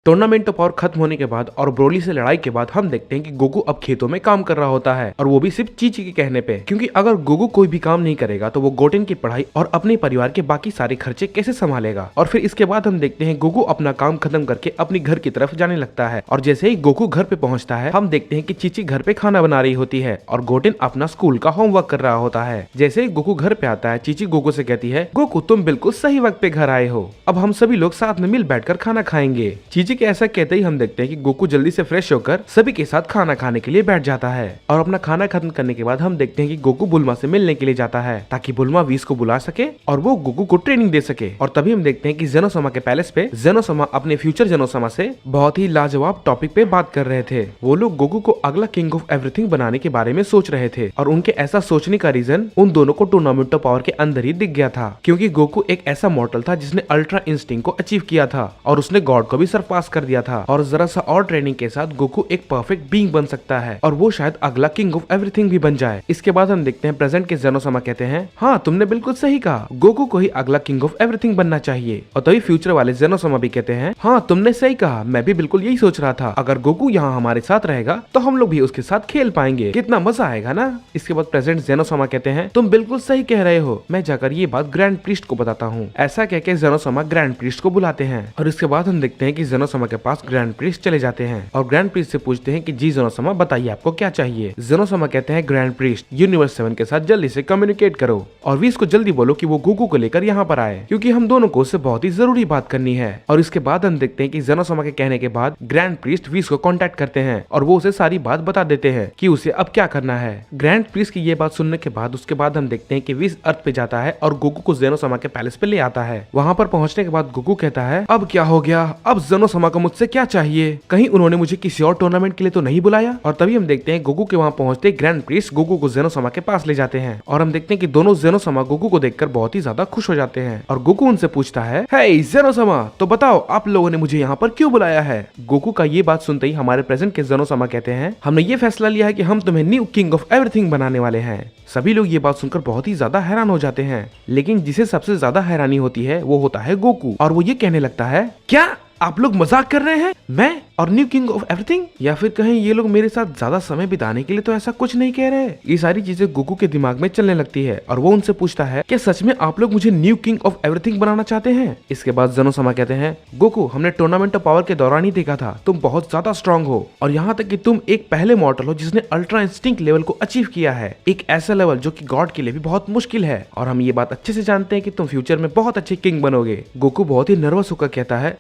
Tournament of power खत्म होने के बाद और ब्रोली से लड़ाई के बाद हम देखते हैं कि गोकू अब खेतों में काम कर रहा होता है और वो भी सिर्फ चीची के कहने पे, क्योंकि अगर गोकू कोई भी काम नहीं करेगा तो वो गोटेन की पढ़ाई और अपने परिवार के बाकी सारे खर्चे कैसे संभालेगा। और फिर इसके बाद हम देखते हैं गोकू अपना काम खत्म करके अपनी घर की तरफ जाने लगता है और जैसे ही गोकू घर पे पहुंचता है हम देखते हैं कि चीची घर पे खाना बना रही होती है और गोटेन अपना स्कूल का होमवर्क कर रहा होता है। जैसे ही गोकू घर पे आता है चीची गोकू से कहती है, गोकू तुम बिल्कुल सही वक्त पे घर आए हो, अब हम सभी लोग साथ में मिल बैठकर खाना खाएंगे। चीची के ऐसा कहते ही हम देखते हैं कि गोकू जल्दी से फ्रेश होकर सभी के साथ खाना खाने के लिए बैठ जाता है और अपना खाना खत्म करने के बाद हम देखते हैं कि गोकू बुल्मा से मिलने के लिए जाता है ताकि बुल्मा वीस को बुला सके और वो गोकू को ट्रेनिंग दे सके। और तभी हम देखते हैं कि जेनोसमा के पैलेस पे जेनोसमा अपने फ्यूचर जेनोसमा से बहुत ही लाजवाब टॉपिक पे बात कर रहे थे। वो लोग गोकू को अगला किंग ऑफ एवरीथिंग बनाने के बारे में सोच रहे थे और उनके ऐसा सोचने का रीजन उन दोनों को टूर्नामेंट ऑफ पावर के अंदर ही दिख गया था, क्योंकि गोकू एक ऐसा मॉर्टल था जिसने अल्ट्रा इंस्टिंक्ट को अचीव किया था और उसने गॉड को भी सरपास कर दिया था और जरा सा और ट्रेनिंग के साथ गोकू एक परफेक्ट बीइंग बन सकता है और वो शायद अगला किंग ऑफ एवरीथिंग भी बन जाए। इसके बाद हम देखते हैं प्रेजेंट के जेनोसमा कहते हैं, हाँ तुमने बिल्कुल सही कहा, गोकू को ही अगला किंग ऑफ एवरीथिंग बनना चाहिए। और तभी फ्यूचर वाले जेनोसमा भी कहते हैं, हाँ तुमने सही कहा, मैं भी बिल्कुल यही सोच रहा था, अगर गोकू यहाँ हमारे साथ रहेगा तो हम लोग भी उसके साथ खेल पाएंगे, कितना मजा आएगा ना। इसके बाद प्रेजेंट जेनोसमा कहते हैं, तुम बिल्कुल सही कह रहे हो, मैं जाकर ये बात ग्रैंड प्रीस्ट को बताता हूँ। ऐसा कहकर जेनोसमा ग्रैंड प्रीस्ट को बुलाते हैं और इसके बाद हम देखते हैं कि जेनोसमा के पास ग्रैंड प्रीस्ट चले जाते हैं और ग्रैंड प्रीस्ट से पूछते हैं कि जी जेनोसमा बताइए आपको क्या चाहिए। जेनोसमा कहते हैं, ग्रैंड प्रीस्ट यूनिवर्स 7 के साथ जल्दी से कम्युनिकेट करो और वीस को जल्दी बोलो कि वो गोकू को लेकर यहाँ पर आए, क्योंकि हम दोनों को उससे बहुत ही जरूरी बात करनी है। और इसके बाद हम देखते हैं कि जेनोसमा के कहने के बाद ग्रैंड प्रीस्ट वीस को कांटेक्ट करते हैं और वो उसे सारी बात बता देते हैं कि उसे अब क्या करना है। ग्रैंड प्रीस्ट की ये बात सुनने के बाद उसके बाद हम देखते हैं कि वीस अर्थ पे जाता है और गोकू को जेनोसमा के पैलेस पे ले आता है। वहाँ पर पहुँचने के बाद गोकू कहता है, अब क्या हो गया, अब जेनोसमा को मुझसे क्या चाहिए, कहीं उन्होंने मुझे किसी और टूर्नामेंट के लिए तो नहीं बुलाया। और तभी हम देखते हैं गोकू के वहाँ पहुंचते ग्रैंड प्रीस्ट गोकू को जेनोसमा के पास ले जाते हैं और हम देखते हैं कि दोनों जेनोसमा गोकू को देखकर बहुत ही ज्यादा खुश हो जाते हैं और गोकू उनसे पूछता है, हे जेनोसमा तो बताओ आप लोगों ने मुझे यहाँ पर क्यों बुलाया है। गोकू का ये बात सुनते ही हमारे प्रेजेंट के जेनोसमा कहते हैं, हमने ये फैसला लिया है कि हम तुम्हें न्यू किंग ऑफ एवरीथिंग बनाने वाले हैं। सभी लोग ये बात सुनकर बहुत ही ज्यादा हैरान हो जाते हैं, लेकिन जिसे सबसे ज्यादा हैरानी होती है वो होता है गोकू और वो ये कहने लगता है, क्या आप लोग मजाक कर रहे हैं, मैं और न्यू किंग ऑफ एवरीथिंग, या फिर कहीं ये लोग मेरे साथ ज्यादा समय बिताने के लिए तो ऐसा कुछ नहीं कह रहे। ये सारी चीजें गोकू के दिमाग में चलने लगती है और वो उनसे पूछता है, क्या सच में आप लोग मुझे न्यू किंग ऑफ एवरीथिंग बनाना चाहते हैं। इसके बाद जेनोसमा कहते हैं, गोकू हमने टूर्नामेंट ऑफ पावर के दौरान ही देखा था, तुम बहुत ज्यादा स्ट्रॉन्ग हो और यहाँ तक कि तुम एक पहले मॉर्टल हो जिसने अल्ट्रा इंस्टिंक्ट लेवल को अचीव किया है, एक ऐसा लेवल जो कि गॉड के लिए भी बहुत मुश्किल है और हम ये बात अच्छे से जानते हैं कि तुम फ्यूचर में बहुत अच्छे किंग बनोगे। गोकू बहुत ही नर्वस होकर कहता है,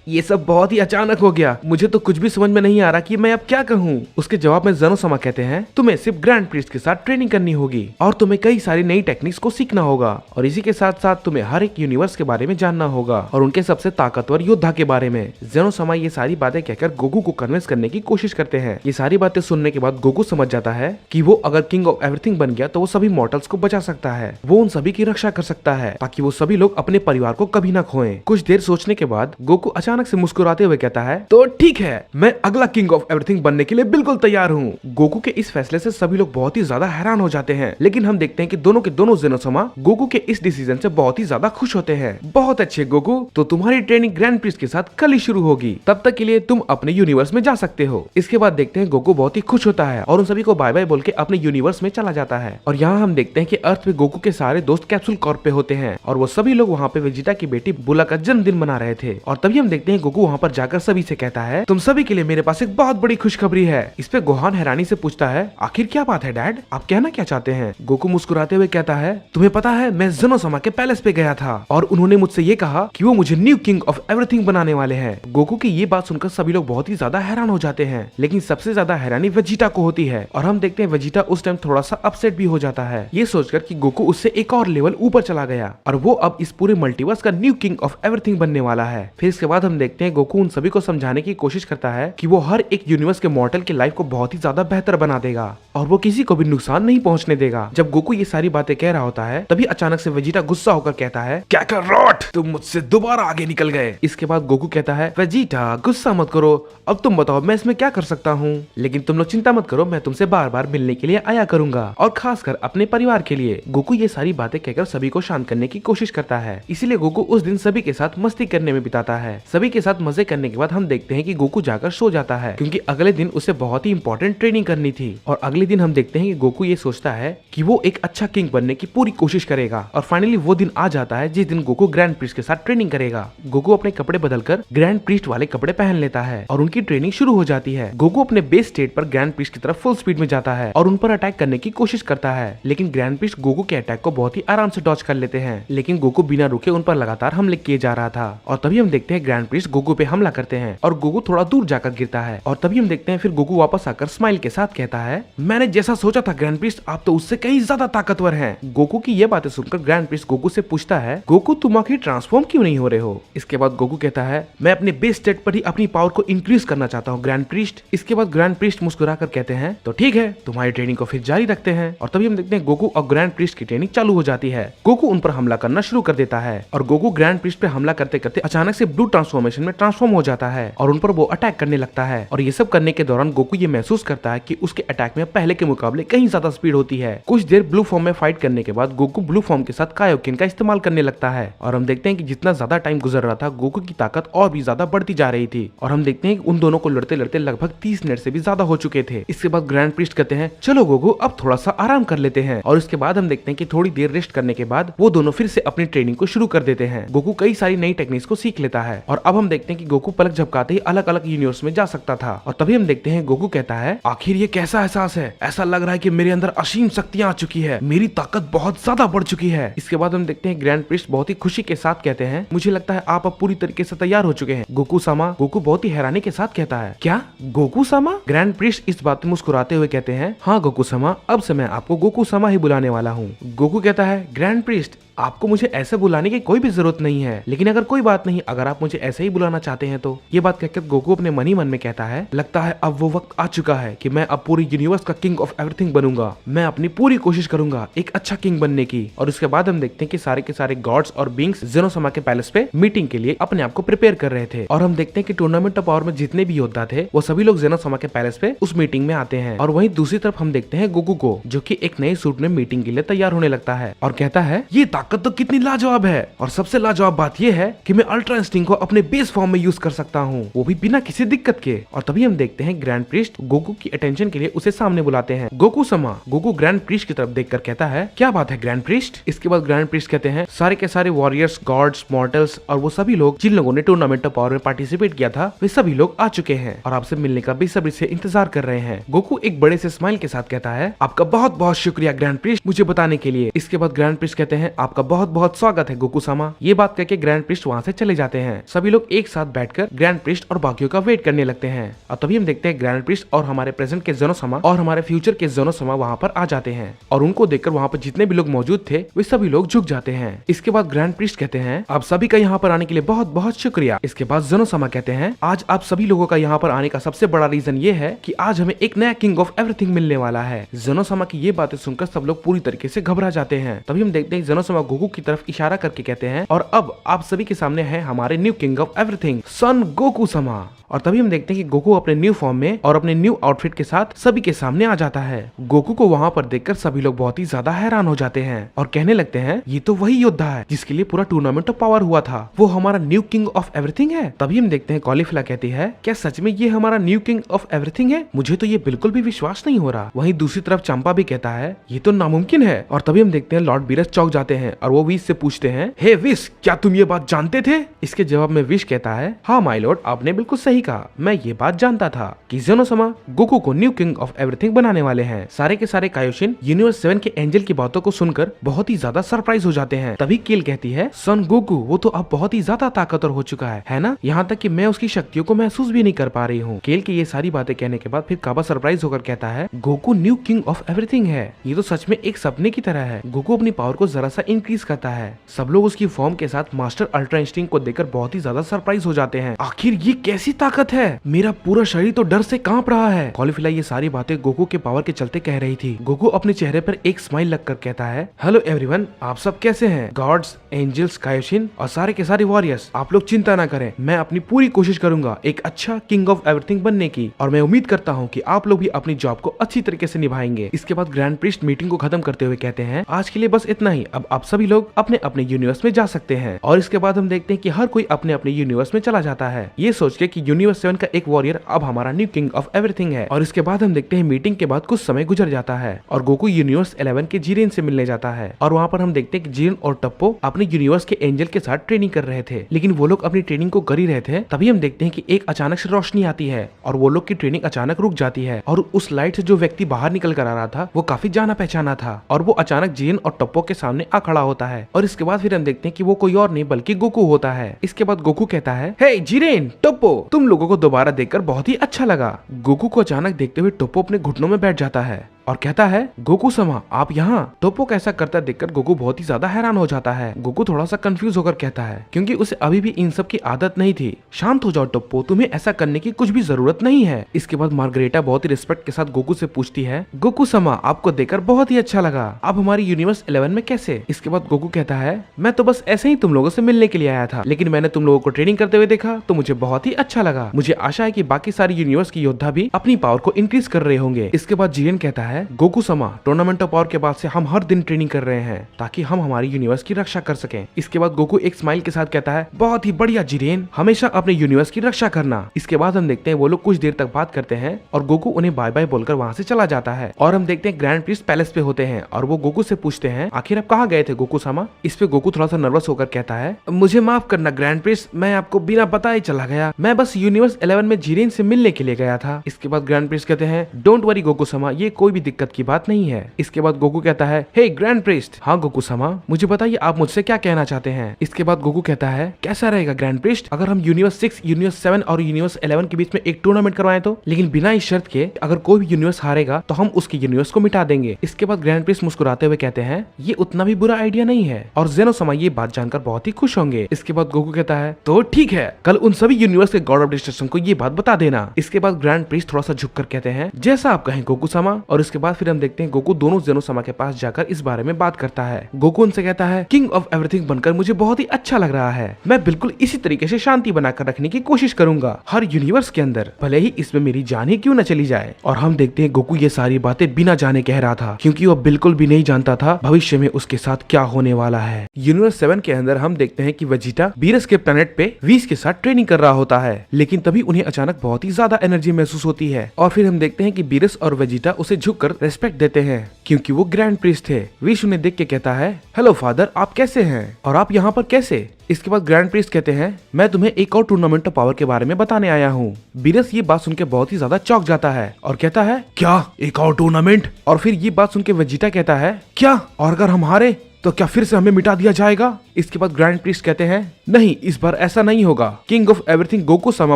ये सब बहुत ही अचानक हो गया, मुझे तो कुछ भी समझ में नहीं आ रहा कि मैं अब क्या कहूँ। उसके जवाब में जेनोसमा कहते हैं, तुम्हें सिर्फ ग्रैंड प्रीस्ट के साथ ट्रेनिंग करनी होगी और तुम्हें कई सारी नई टेक्निक्स को सीखना होगा और इसी के साथ साथ तुम्हें हर एक यूनिवर्स के बारे में जानना होगा और उनके सबसे ताकतवर योद्धा के बारे में। जेनोसमा ये सारी बातें कहकर गोकू को कन्विंस करने की कोशिश करते हैं। ये सारी बातें सुनने के बाद गोकू समझ जाता है कि वो अगर किंग ऑफ एवरीथिंग बन गया तो वो सभी मॉर्टल्स को बचा सकता है, वो उन सभी की रक्षा कर सकता है ताकि वो सभी लोग अपने परिवार को कभी ना खोएं। कुछ देर सोचने के बाद गोकू अचानक से मुस्कुराते हुए कहता है, तो ठीक है, मैं अगला किंग ऑफ एवरीथिंग बनने के लिए बिल्कुल तैयार हूँ। गोकू के इस फैसले से सभी लोग बहुत ही ज्यादा हैरान हो जाते हैं, लेकिन हम देखते हैं कि दोनों के दोनों जेनोसमा गोकू के इस डिसीजन से बहुत ही ज्यादा खुश होते हैं। बहुत अच्छे गोकू, तो तुम्हारी ट्रेनिंग ग्रैंड प्रीस्ट के साथ कल ही शुरू होगी, तब तक के लिए तुम अपने यूनिवर्स में जा सकते हो। इसके बाद देखते हैं गोकू बहुत ही खुश होता है और उन सभी को बाय बाय बोल के अपने यूनिवर्स में चला जाता है और यहाँ हम देखते हैं कि अर्थ पे गोकू के सारे दोस्त कैप्सूल कॉर्प पे होते हैं और वो सभी लोग वहाँ पे वेजिटा की बेटी बुला का जन्मदिन मना रहे थे। और तभी हम देखते हैं गोकू वहाँ पर जाकर सभी से कहता है, तुम सभी के लिए मेरे पास एक बहुत बड़ी खुशखबरी है। इस पे गोहान हैरानी से पूछता है, आखिर क्या बात है डैड, आप कहना क्या चाहते हैं। गोकू मुस्कुराते हुए कहता है, तुम्हें पता है मैं जेनोसमा के पैलेस पे गया था और उन्होंने मुझसे ये कहा कि वो मुझे न्यू किंग ऑफ एवरीथिंग बनाने वाले हैं। गोकू की ये बात सुनकर सभी लोग बहुत ही ज्यादा हैरान हो जाते हैं, लेकिन सबसे ज्यादा हैरानी वेजिटा को होती है और हम देखते हैं वेजिटा उस टाइम थोड़ा सा अपसेट भी हो जाता है, ये सोचकर कि गोकू उससे एक और लेवल ऊपर चला गया और वो अब इस पूरे मल्टीवर्स का न्यू किंग ऑफ एवरीथिंग बनने वाला है। फिर इसके बाद हम देखते हैं गोकू उन सभी को समझाने की कोशिश करता है कि वो हर एक यूनिवर्स के मॉर्टल की लाइफ को बहुत ही ज्यादा बेहतर बना देगा और वो किसी को भी नुकसान नहीं पहुंचने देगा। जब गोकू ये सारी बातें कह रहा होता है तभी अचानक से वेजिटा गुस्सा होकर कहता है, क्या कर रॉट, तुम मुझसे दोबारा आगे निकल गए। इसके बाद गोकू कहता है, वेजिटा गुस्सा मत करो, अब तुम बताओ मैं इसमें क्या कर सकता हूँ, लेकिन तुम लोग चिंता मत करो, मैं तुमसे बार बार मिलने के लिए आया करूंगा और खासकर अपने परिवार के लिए। गोकू ये सारी बातें कहकर सभी को शांत करने की कोशिश करता है, इसीलिए गोकू उस दिन सभी के साथ मस्ती करने में बिताता है। सभी के साथ मजे करने के बाद हम देखते हैं कि गोकू जाकर सो जाता है क्योंकि अगले दिन उसे बहुत ही इंपॉर्टेंट ट्रेनिंग करनी थी। और अगले दिन हम देखते हैं कि गोकू ये सोचता है कि वो एक अच्छा किंग बनने की पूरी कोशिश करेगा और फाइनली वो दिन आ जाता है जिस दिन गोकू ग्रैंड प्रीस्ट के साथ ट्रेनिंग करेगा। गोकू अपने कपड़े बदलकर ग्रैंड प्रीस्ट वाले कपड़े पहन लेता है और उनकी ट्रेनिंग शुरू हो जाती है। गोकू अपने बेस स्टेट पर ग्रैंड प्रीस्ट की तरफ फुल स्पीड में जाता है और उन पर अटैक करने की कोशिश करता है, लेकिन ग्रैंड प्रीस्ट गोकू के अटैक को बहुत ही आराम से डॉज कर लेते हैं। लेकिन गोकू बिना रुके उन पर लगातार हमले किए जा रहा था और तभी हम देखते हैं ग्रैंड प्रीस्ट गोकू पे हमला करते हैं और गोकू थोड़ा दूर जाकर गिरता है। और तभी हम देखते हैं फिर गोकू वापस आकर स्माइल के साथ कहता है, मैंने जैसा सोचा था ग्रैंड प्रीस्ट, आप तो उससे कहीं ज्यादा ताकतवर हैं। गोकू की ये बातें सुनकर ग्रैंड प्रीस्ट गोकू से पूछता है, गोकू तुम आखिर ट्रांसफॉर्म क्यों नहीं हो रहे हो। इसके बाद गोकू कहता है, मैं अपने बेस स्टेट पर ही अपनी पावर को इंक्रीज करना चाहता हूँ ग्रैंड प्रीस्ट। इसके बाद ग्रैंड प्रीस्ट मुस्कुरा कर कहते हैं, तो ठीक है, तुम्हारी ट्रेनिंग को फिर जारी रखते हैं। और तभी हम देखते हैं गोकू और ग्रैंड प्रीस्ट की ट्रेनिंग चालू हो जाती है। गोकू उन पर हमला करना शुरू कर देता है और गोकू ग्रैंड प्रीस्ट पे हमला करते करते अचानक से ब्लू ट्रांसफॉर्मेशन में ट्रांसफॉर्म हो जाता है और उन पर वो अटैक करने लगता है। और ये सब करने के दौरान गोकू ये महसूस करता है कि उसके अटैक में पहले के मुकाबले कहीं ज्यादा स्पीड होती है। कुछ देर ब्लू फॉर्म में फाइट करने के बाद गोकू ब्लू फॉर्म के साथ कायोकिन का इस्तेमाल करने लगता है और हम देखते हैं कि जितना ज्यादा टाइम गुजर रहा था गोकू की ताकत और भी ज्यादा बढ़ती जा रही थी और हम देखते हैं कि उन दोनों को लड़ते लड़ते लगभग 30 मिनट से भी ज्यादा हो चुके थे। इसके बाद ग्रैंड प्रीस्ट कहते हैं, चलो गोकू अब थोड़ा सा आराम कर लेते हैं। और इसके बाद हम देखते हैं कि थोड़ी देर रेस्ट करने के बाद वो दोनों फिर से अपनी ट्रेनिंग को शुरू कर देते हैं। गोकू कई सारी नई टेक्निक्स को सीख लेता है और अब हम देखते हैं कि गोकू पलक झपकाते ही अलग अलग यूनिवर्स में जा सकता था। और तभी हम देखते हैं गोकू कहता है, आखिर ये कैसा एहसास है, ऐसा लग रहा है कि मेरे अंदर असीम शक्तियां आ चुकी है, मेरी ताकत बहुत ज्यादा बढ़ चुकी है। इसके बाद हम देखते हैं ग्रैंड प्रीस्ट बहुत ही खुशी के साथ कहते हैं, मुझे लगता है आप अब पूरी तरीके से तैयार हो चुके हैं गोकू सामा। गोकू बहुत ही हैरानी के साथ कहता है, क्या गोकू सामा। ग्रैंड प्रीस्ट इस बात में मुस्कुराते हुए कहते हैं, हाँ गोकू सामा, अब से मैं आपको गोकू सामा ही बुलाने वाला हूँ। गोकू कहता है, ग्रैंड प्रीस्ट आपको मुझे ऐसे बुलाने की कोई भी जरूरत नहीं है, लेकिन अगर कोई बात नहीं, अगर आप मुझे ऐसे ही बुलाना चाहते हैं तो। ये बात कहकर गोकू अपने मन ही मन में कहता है, लगता है अब वो वक्त आ चुका है कि मैं अब पूरी यूनिवर्स का किंग ऑफ एवरीथिंग बनूंगा। मैं अपनी पूरी कोशिश करूंगा एक अच्छा किंग बनने की। और उसके बाद हम देखते हैं कि सारे के सारे गॉड्स और बींग्स जेनोसामा के पैलेस पे मीटिंग के लिए अपने आप को प्रिपेयर कर रहे थे। और हम देखते हैं कि टूर्नामेंट ऑफ पावर में जितने भी योद्धा थे वो सभी लोग जेनोसामा के पैलेस पे उस मीटिंग में आते हैं। और वहीं दूसरी तरफ हम देखते हैं गोकू को, जो कि एक नए सूट में मीटिंग के लिए तैयार होने लगता है और कहता है, ये ताकत तो कितनी लाजवाब है और सबसे लाजवाब बात यह है कि मैं अल्ट्रा इंस्टिंक्ट को अपने बेस फॉर्म में यूज कर सकता हूँ, वो भी बिना किसी दिक्कत के। और तभी हम देखते हैं ग्रैंड प्रीस्ट गोकू की अटेंशन के लिए उसे सामने बुलाते हैं। गोकू समा। गोकू ग्रैंड प्रीस्ट की तरफ देखकर कहता है, क्या बात है ग्रैंड प्रीस्ट। इसके बाद ग्रैंड प्रीस्ट कहते हैं, सारे के सारे वॉरियर्स, गॉड्स, मॉर्टल्स और वो सभी लोग जिन लोगों ने टूर्नामेंट ऑफ पावर में पार्टिसिपेट किया था वे सभी लोग आ चुके हैं और आपसे मिलने का बेसब्री से इंतजार कर रहे हैं। गोकू एक बड़े से स्माइल के साथ कहता है, आपका बहुत बहुत शुक्रिया ग्रैंड प्रीस्ट मुझे बताने के लिए। इसके बाद ग्रैंड प्रीस्ट कहते हैं, आपका बहुत बहुत स्वागत है गोकू सामा। ये बात कहकर ग्रैंड प्रीस्ट वहाँ से चले जाते हैं। सभी लोग एक साथ बैठकर ग्रैंड प्रीस्ट और बाकियों का वेट करने लगते हैं। और तभी हम देखते हैं ग्रैंड प्रीस्ट और हमारे प्रेजेंट के जेनोसामा और हमारे फ्यूचर के जेनोसामा वहाँ पर आ जाते हैं और उनको देखकर वहाँ पर जितने भी लोग मौजूद थे वे सभी लोग झुक जाते हैं। इसके बाद ग्रैंड प्रीस्ट कहते हैं, आप सभी का यहाँ पर आने के लिए बहुत बहुत शुक्रिया। इसके बाद जेनोसामा कहते हैं, आज आप सभी लोगों का यहाँ पर आने का सबसे बड़ा रीजन ये है कि आज हमें एक नया किंग ऑफ एवरीथिंग मिलने वाला है। जेनोसामा की ये बातें सुनकर सब लोग पूरी तरीके से घबरा जाते हैं। तभी हम देखते हैं जेनोसामा गोकू की तरफ इशारा करके कहते हैं, और अब आप सभी के सामने है हमारे new king of everything Son Goku समा। और तभी हम देखते हैं कि गोकू अपने न्यू फॉर्म में और अपने न्यू आउटफिट के साथ सभी के सामने आ जाता है। गोकू को वहाँ पर देखकर सभी लोग बहुत ही ज्यादा हैरान हो जाते हैं और कहने लगते हैं, ये तो वही योद्धा है जिसके लिए पूरा टूर्नामेंट ऑफ पावर हुआ था, वो हमारा न्यू किंग ऑफ एवरीथिंग है। तभी हम देखते हैं कॉलीफ्ला कहती है, क्या सच में ये हमारा न्यू किंग ऑफ एवरीथिंग है? मुझे तो ये बिल्कुल भी विश्वास नहीं हो रहा। वहीं दूसरी तरफ चंपा भी कहता है, ये तो नामुमकिन है। और तभी हम देखते हैं लॉर्ड बीरस चौक जाते हैं और वो विश से पूछते हैं, हे विश, क्या तुम ये बात जानते थे? इसके जवाब में विश कहता है, हाँ माय लॉर्ड, आपने बिल्कुल सही कहा, मैं ये बात जानता था कि जेनोसामा गोकू को न्यू किंग ऑफ एवरीथिंग बनाने वाले हैं। सारे के सारे कायोशिन यूनिवर्स 7 के एंजल की बातों को सुनकर बहुत ही ज्यादा सरप्राइज हो जाते हैं। तभी केल कहती है, सन गोकू वो तो अब बहुत ही ज्यादा ताकतवर हो चुका है ना? यहाँ तक कि मैं उसकी शक्तियों को महसूस भी नहीं कर पा रही हूँ। केल की ये सारी बातें कहने के बाद फिर काबा सरप्राइज होकर कहता है, Goku new king of everything है, ये तो सच में एक सपने की तरह है। गोकू अपनी पावर को जरा सा इंक्रीज करता है। सब लोग उसकी फॉर्म के साथ मास्टर अल्ट्रा इंस्टिंक्ट को देखकर बहुत ही ज्यादा सरप्राइज हो जाते हैं। आखिर ये कैसी ताकत ताकत है, मेरा पूरा शरीर तो डर से कांप रहा है। कॉलीफ्ला ये सारी बातें गोकू के पावर के चलते कह रही थी। गोकू अपने चेहरे पर एक स्माइल लगकर कहता है, हेलो एवरीवन, आप सब कैसे हैं? गॉड्स, एंजल्स, कायोशिन और सारे के सारे वॉरियर्स, आप लोग चिंता ना करें, मैं अपनी पूरी कोशिश करूंगा एक अच्छा किंग ऑफ एवरीथिंग बनने की, और मैं उम्मीद करता हूँ कि आप लोग भी अपनी जॉब को अच्छी तरीके से निभाएंगे। इसके बाद ग्रैंड प्रीस्ट मीटिंग को खत्म करते हुए कहते हैं, आज के लिए बस इतना ही, अब आप सभी लोग अपने अपने यूनिवर्स में जा सकते हैं। और इसके बाद हम देखते हैं कि हर कोई अपने अपने यूनिवर्स में चला जाता है, ये सोच के कि यूनिवर्स 7 का एक वॉरियर अब हमारा न्यू किंग ऑफ एवरीथिंग है। और इसके बाद हम देखते हैं मीटिंग के बाद कुछ समय गुजर जाता है और गोकू यूनिवर्स 11 के जीरेन से मिलने जाता है। और वहाँ पर हम देखते हैं कि जीरेन और टप्पो अपने यूनिवर्स के एंजल के साथ ट्रेनिंग कर रहे थे, लेकिन वो लोग अपनी ट्रेनिंग को कर ही रहे थे, तभी हम देखते हैं कि एक अचानक से रोशनी आती है और वो लोग की ट्रेनिंग अचानक रुक जाती है। और उस लाइट से जो व्यक्ति बाहर निकल कर आ रहा था वो काफी जाना पहचाना था, और वो अचानक जीरेन और टप्पो के सामने आ खड़ा होता है। और इसके बाद फिर हम देखते हैं कि वो कोई और नहीं बल्कि गोकू होता है। इसके बाद गोकू कहता है, हे जीरेन, टप्पो, तुम लोगों को दोबारा देखकर बहुत ही अच्छा लगा। गोकू को अचानक देखते हुए टप्पो अपने घुटनों में बैठ जाता है और कहता है, गोकू समा, आप यहाँ? टोप्पो को ऐसा करता देखकर गोकू बहुत ही ज्यादा हैरान हो जाता है। गोकू थोड़ा सा कंफ्यूज होकर कहता है, क्योंकि उसे अभी भी इन सब की आदत नहीं थी। शांत हो जाओ टोप्पो, तुम्हें ऐसा करने की कुछ भी जरूरत नहीं है। इसके बाद मार्गरेटा बहुत ही रिस्पेक्ट के साथ गोकू से पूछती है, गोकू समा, आपको देखकर बहुत ही अच्छा लगा, आप हमारी यूनिवर्स 11 में कैसे? इसके बाद गोकू कहता है, मैं तो बस ऐसे ही तुम लोगों से मिलने के लिए आया था, लेकिन मैंने तुम लोगों को ट्रेनिंग करते हुए देखा तो मुझे बहुत ही अच्छा लगा। मुझे आशा है कि बाकी सारी यूनिवर्स के योद्धा भी अपनी पावर को इंक्रीज कर रहे होंगे। इसके बाद जीरेन कहता है, गोकू समा, टूर्नामेंट ऑफ पावर के बाद से हम हर दिन ट्रेनिंग कर रहे हैं ताकि हम हमारी यूनिवर्स की रक्षा कर सकें। इसके बाद गोकू एक स्माइल के साथ कहता है, बहुत ही बढ़िया जीरेन, हमेशा अपने यूनिवर्स की रक्षा करना। इसके बाद हम देखते हैं वो लोग कुछ देर तक बात करते हैं और गोकू उन्हें बाय बाय बोलकर वहाँ से चला जाता है। और हम देखते हैं ग्रैंड प्रीस्ट पैलेस पे होते हैं और वो गोकू से पूछते हैं, आखिर आप कहाँ गए थे गोकू समा? इस पे गोकू थोड़ा सा नर्वस होकर कहता है, मुझे माफ करना ग्रैंड प्रीस्ट, मैं आपको बिना बताए चला गया, मैं बस यूनिवर्स 11 में जीरेन से मिलने के लिए गया था। इसके बाद ग्रैंड प्रीस्ट कहते हैं, डोंट वरी गोकू समा, ये कोई भी दिक्कत की बात नहीं है। इसके बाद गोकू कहता है, हे ग्रैंड प्रीस्ट, हाँ गोकू समा, मुझे बताइए आप मुझसे क्या कहना चाहते हैं? इसके बाद गोकू कहता है, कैसा रहेगा ग्रैंड प्रीस्ट अगर हम यूनिवर्स 6, यूनिवर्स 7 और यूनिवर्स 11 के बीच में एक टूर्नामेंट करवाएं तो, लेकिन बिना इस शर्त के अगर कोई भी यूनिवर्स हारेगा तो हम उसके यूनिवर्स को मिटा देंगे। इसके बाद ग्रैंड प्रीस्ट मुस्कुराते हुए कहते हैं, ये उतना भी बुरा आइडिया नहीं है और जेनो समा ये बात जानकर बहुत ही खुश होंगे। इसके बाद गोकू कहता है, तो ठीक है, कल उन सभी यूनिवर्स के गॉड ऑफ डिस्ट्रक्शन को ये बात बता देना। इसके बाद ग्रैंड प्रीस्ट थोड़ा सा झुककर कहते हैं, जैसा आप कहें गोकू समा। और इसके बाद फिर हम देखते हैं गोकू दोनों जेनो समा के पास जाकर इस बारे में बात करता है। गोकू उनसे कहता है, किंग ऑफ एवरीथिंग बनकर मुझे बहुत ही अच्छा लग रहा है, मैं बिल्कुल इसी तरीके से शांति बनाकर रखने की कोशिश करूंगा हर यूनिवर्स के अंदर, भले ही इसमें मेरी जान ही क्यों न चली जाए। और हम देखते हैं गोकू ये सारी बातें बिना जाने कह रहा था, क्योंकि वो बिल्कुल भी नहीं जानता था भविष्य में उसके साथ क्या होने वाला है। यूनिवर्स 7 के अंदर हम देखते हैं कि वेजिटा बीरस के प्लेनेट पे व्हीस के साथ ट्रेनिंग कर रहा होता है, लेकिन तभी उन्हें अचानक बहुत ही ज्यादा एनर्जी महसूस होती है। और फिर हम देखते हैं कि बीरस और वेजिटा उसे झुककर रेस्पेक्ट देते हैं, क्योंकि वो ग्रैंड प्रीस्ट थे। व्हीस उन्हें देख के कहता है, हेलो फादर, आप कैसे हैं और आप यहाँ पर कैसे? इसके बाद ग्रैंड प्रीस्ट कहते हैं, मैं तुम्हें एक और टूर्नामेंट ऑफ पावर के बारे में बताने आया हूँ। बीरस ये बात सुनकर बहुत ही ज्यादा चौंक जाता है और कहता है, क्या एक और टूर्नामेंट? और फिर ये बात सुनकर वेजिटा कहता है, क्या, और अगर हम हारे तो क्या फिर से हमें मिटा दिया जाएगा? इसके बाद ग्रैंड प्रीस्ट कहते हैं, नहीं, इस बार ऐसा नहीं होगा। किंग ऑफ एवरीथिंग गोकू समा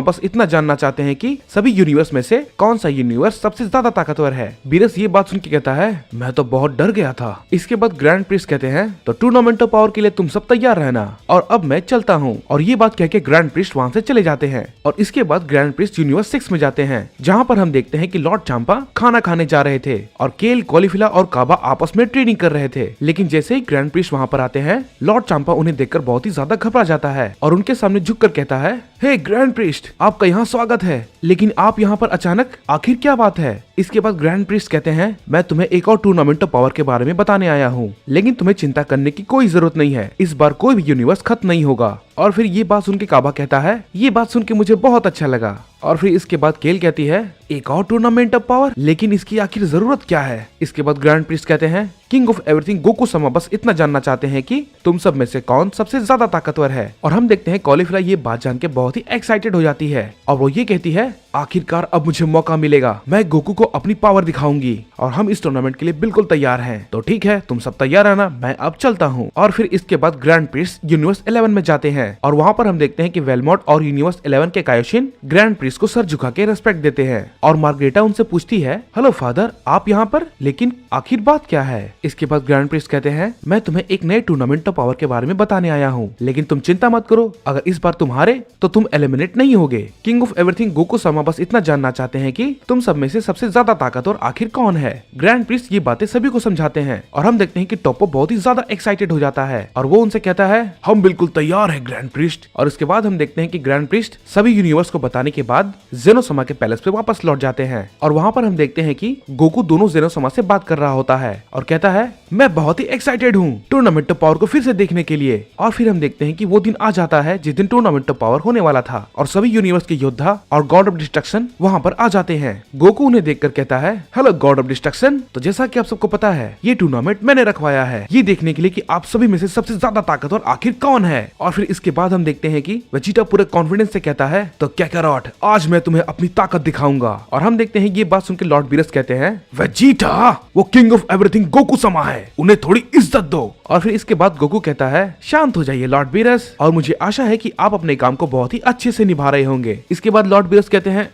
बस इतना जानना चाहते हैं कि सभी यूनिवर्स में से कौन सा यूनिवर्स सबसे ज्यादा ताकतवर है। बीरस ये बात सुन के कहता है, मैं तो बहुत डर गया था। इसके बाद ग्रैंड प्रीस्ट कहते हैं, तो टूर्नामेंट ऑफ पावर के लिए तुम सब तैयार रहना और अब मैं चलता हूँ। और ये बात कह के ग्रैंड प्रीस्ट वहाँ से चले जाते हैं। और इसके बाद ग्रैंड प्रीस्ट यूनिवर्स 6 में जाते हैं, जहाँ पर हम देखते हैं कि लॉर्ड चांपा खाना खाने जा रहे थे और केल, कॉलीफिला और काबा आपस में ट्रेनिंग कर रहे थे। लेकिन जैसे ही ग्रैंड प्रीस्ट वहाँ पर आते हैं, लॉर्ड चांपा उन्हें देखकर बहुत ही ज्यादा घबरा जाता है और उनके सामने झुककर कहता है, हे ग्रैंड प्रीस्ट, आपका यहाँ स्वागत है, लेकिन आप यहाँ पर अचानक, आखिर क्या बात है? इसके बाद ग्रैंड प्रीस्ट कहते हैं, मैं तुम्हें एक और टूर्नामेंट ऑफ पावर के बारे में बताने आया हूँ, लेकिन तुम्हें चिंता करने की कोई जरूरत नहीं है, इस बार कोई भी यूनिवर्स खत्म नहीं होगा। और फिर ये बात सुन के काबा कहता है, ये बात सुन के मुझे बहुत अच्छा लगा। और फिर इसके बाद केल कहती है, एक और टूर्नामेंट ऑफ पावर, लेकिन इसकी आखिर जरूरत क्या है? इसके बाद ग्रैंड प्रीस्ट कहते हैं, किंग ऑफ एवरीथिंग गोकू समा बस इतना जानना चाहते हैं कि तुम सब में से कौन सबसे ज्यादा ताकतवर है। और हम देखते हैं कॉलीफ्लाई ये बात जान के बहुत ही एक्साइटेड हो जाती है और वो ये कहती है, आखिरकार अब मुझे मौका मिलेगा, मैं गोकू को अपनी पावर दिखाऊंगी और हम इस टूर्नामेंट के लिए बिल्कुल तैयार हैं। तो ठीक है, तुम सब तैयार है ना, मैं अब चलता हूँ। और फिर इसके बाद ग्रैंड प्रिंस यूनिवर्स 11 में जाते हैं और वहाँ पर हम देखते हैं कि वेलमोट और यूनिवर्स 11 के कायोशिन ग्रैंड प्रिंस को सर झुका के रेस्पेक्ट देते हैं और मार्ग्रेटा उनसे पूछती है, हेलो फादर, आप यहाँ पर, लेकिन आखिर बात क्या है? इसके बाद ग्रैंड प्रिंस कहते हैं, मैं तुम्हें एक नए टूर्नामेंट ऑफ पावर के बारे में बताने आया हूँ, लेकिन तुम चिंता मत करो, अगर इस बार तुम हारे तो तुम एलिमिनेट नहीं होगे। किंग ऑफ एवरीथिंग गोकू समा बस इतना जानना चाहते हैं कि तुम सब में से सबसे ज्यादा ताकतवर आखिर कौन है। ग्रैंड प्रिंस ये बातें सभी को समझाते हैं और हम देखते हैं कि टोप्पो बहुत ही ज्यादा एक्साइटेड हो जाता है और वो उनसे कहता है, हम बिल्कुल तैयार है ग्रैंड प्रिस्ट। और उसके बाद हम देखते हैं कि ग्रैंड प्रिस्ट सभी यूनिवर्स को बताने के बाद जेनोसमा के पैलेस पे वापस लौट जाते हैं और वहाँ पर हम देखते हैं कि गोकू दोनों जेनोसमा से बात कर रहा होता है और कहता है, मैं बहुत ही एक्साइटेड हूँ टूर्नामेंट ऑफ पावर को फिर से देखने के लिए। और फिर हम देखते हैं कि वो दिन आ जाता है जिस दिन टूर्नामेंट ऑफ पावर होने वाला था और सभी यूनिवर्स के योद्धा और गॉड ऑफ डिस्ट्रक्शन वहाँ पर आ जाते हैं। गोकू उन्हें देखकर कहता है, हेलो गॉड ऑफ डिस्ट्रक्शन, तो जैसा कि आप सबको पता है ये टूर्नामेंट मैंने रखवाया है ये देखने के लिए कि आप सभी में से सबसे ज्यादा ताकतवर आखिर कौन है। और फिर इसके बाद हम देखते हैं कि वेजिटा पूरे कॉन्फिडेंस से कहता है, तो कैकारॉट, आज मैं तुम्हें अपनी ताकत दिखाऊंगा। और हम देखते हैं ये बात सुनकर लॉर्ड बीरस कहते हैं, वेजिटा, वो किंग ऑफ एवरीथिंग गोकू समा है, उन्हें थोड़ी इज्जत दो। और फिर इसके बाद गोकू कहता है, शांत हो जाइए लॉर्ड बीरस, और मुझे आशा है कि आप अपने काम को बहुत ही अच्छे से निभा रहे होंगे। इसके बाद लॉर्ड बीरस कहते हैं,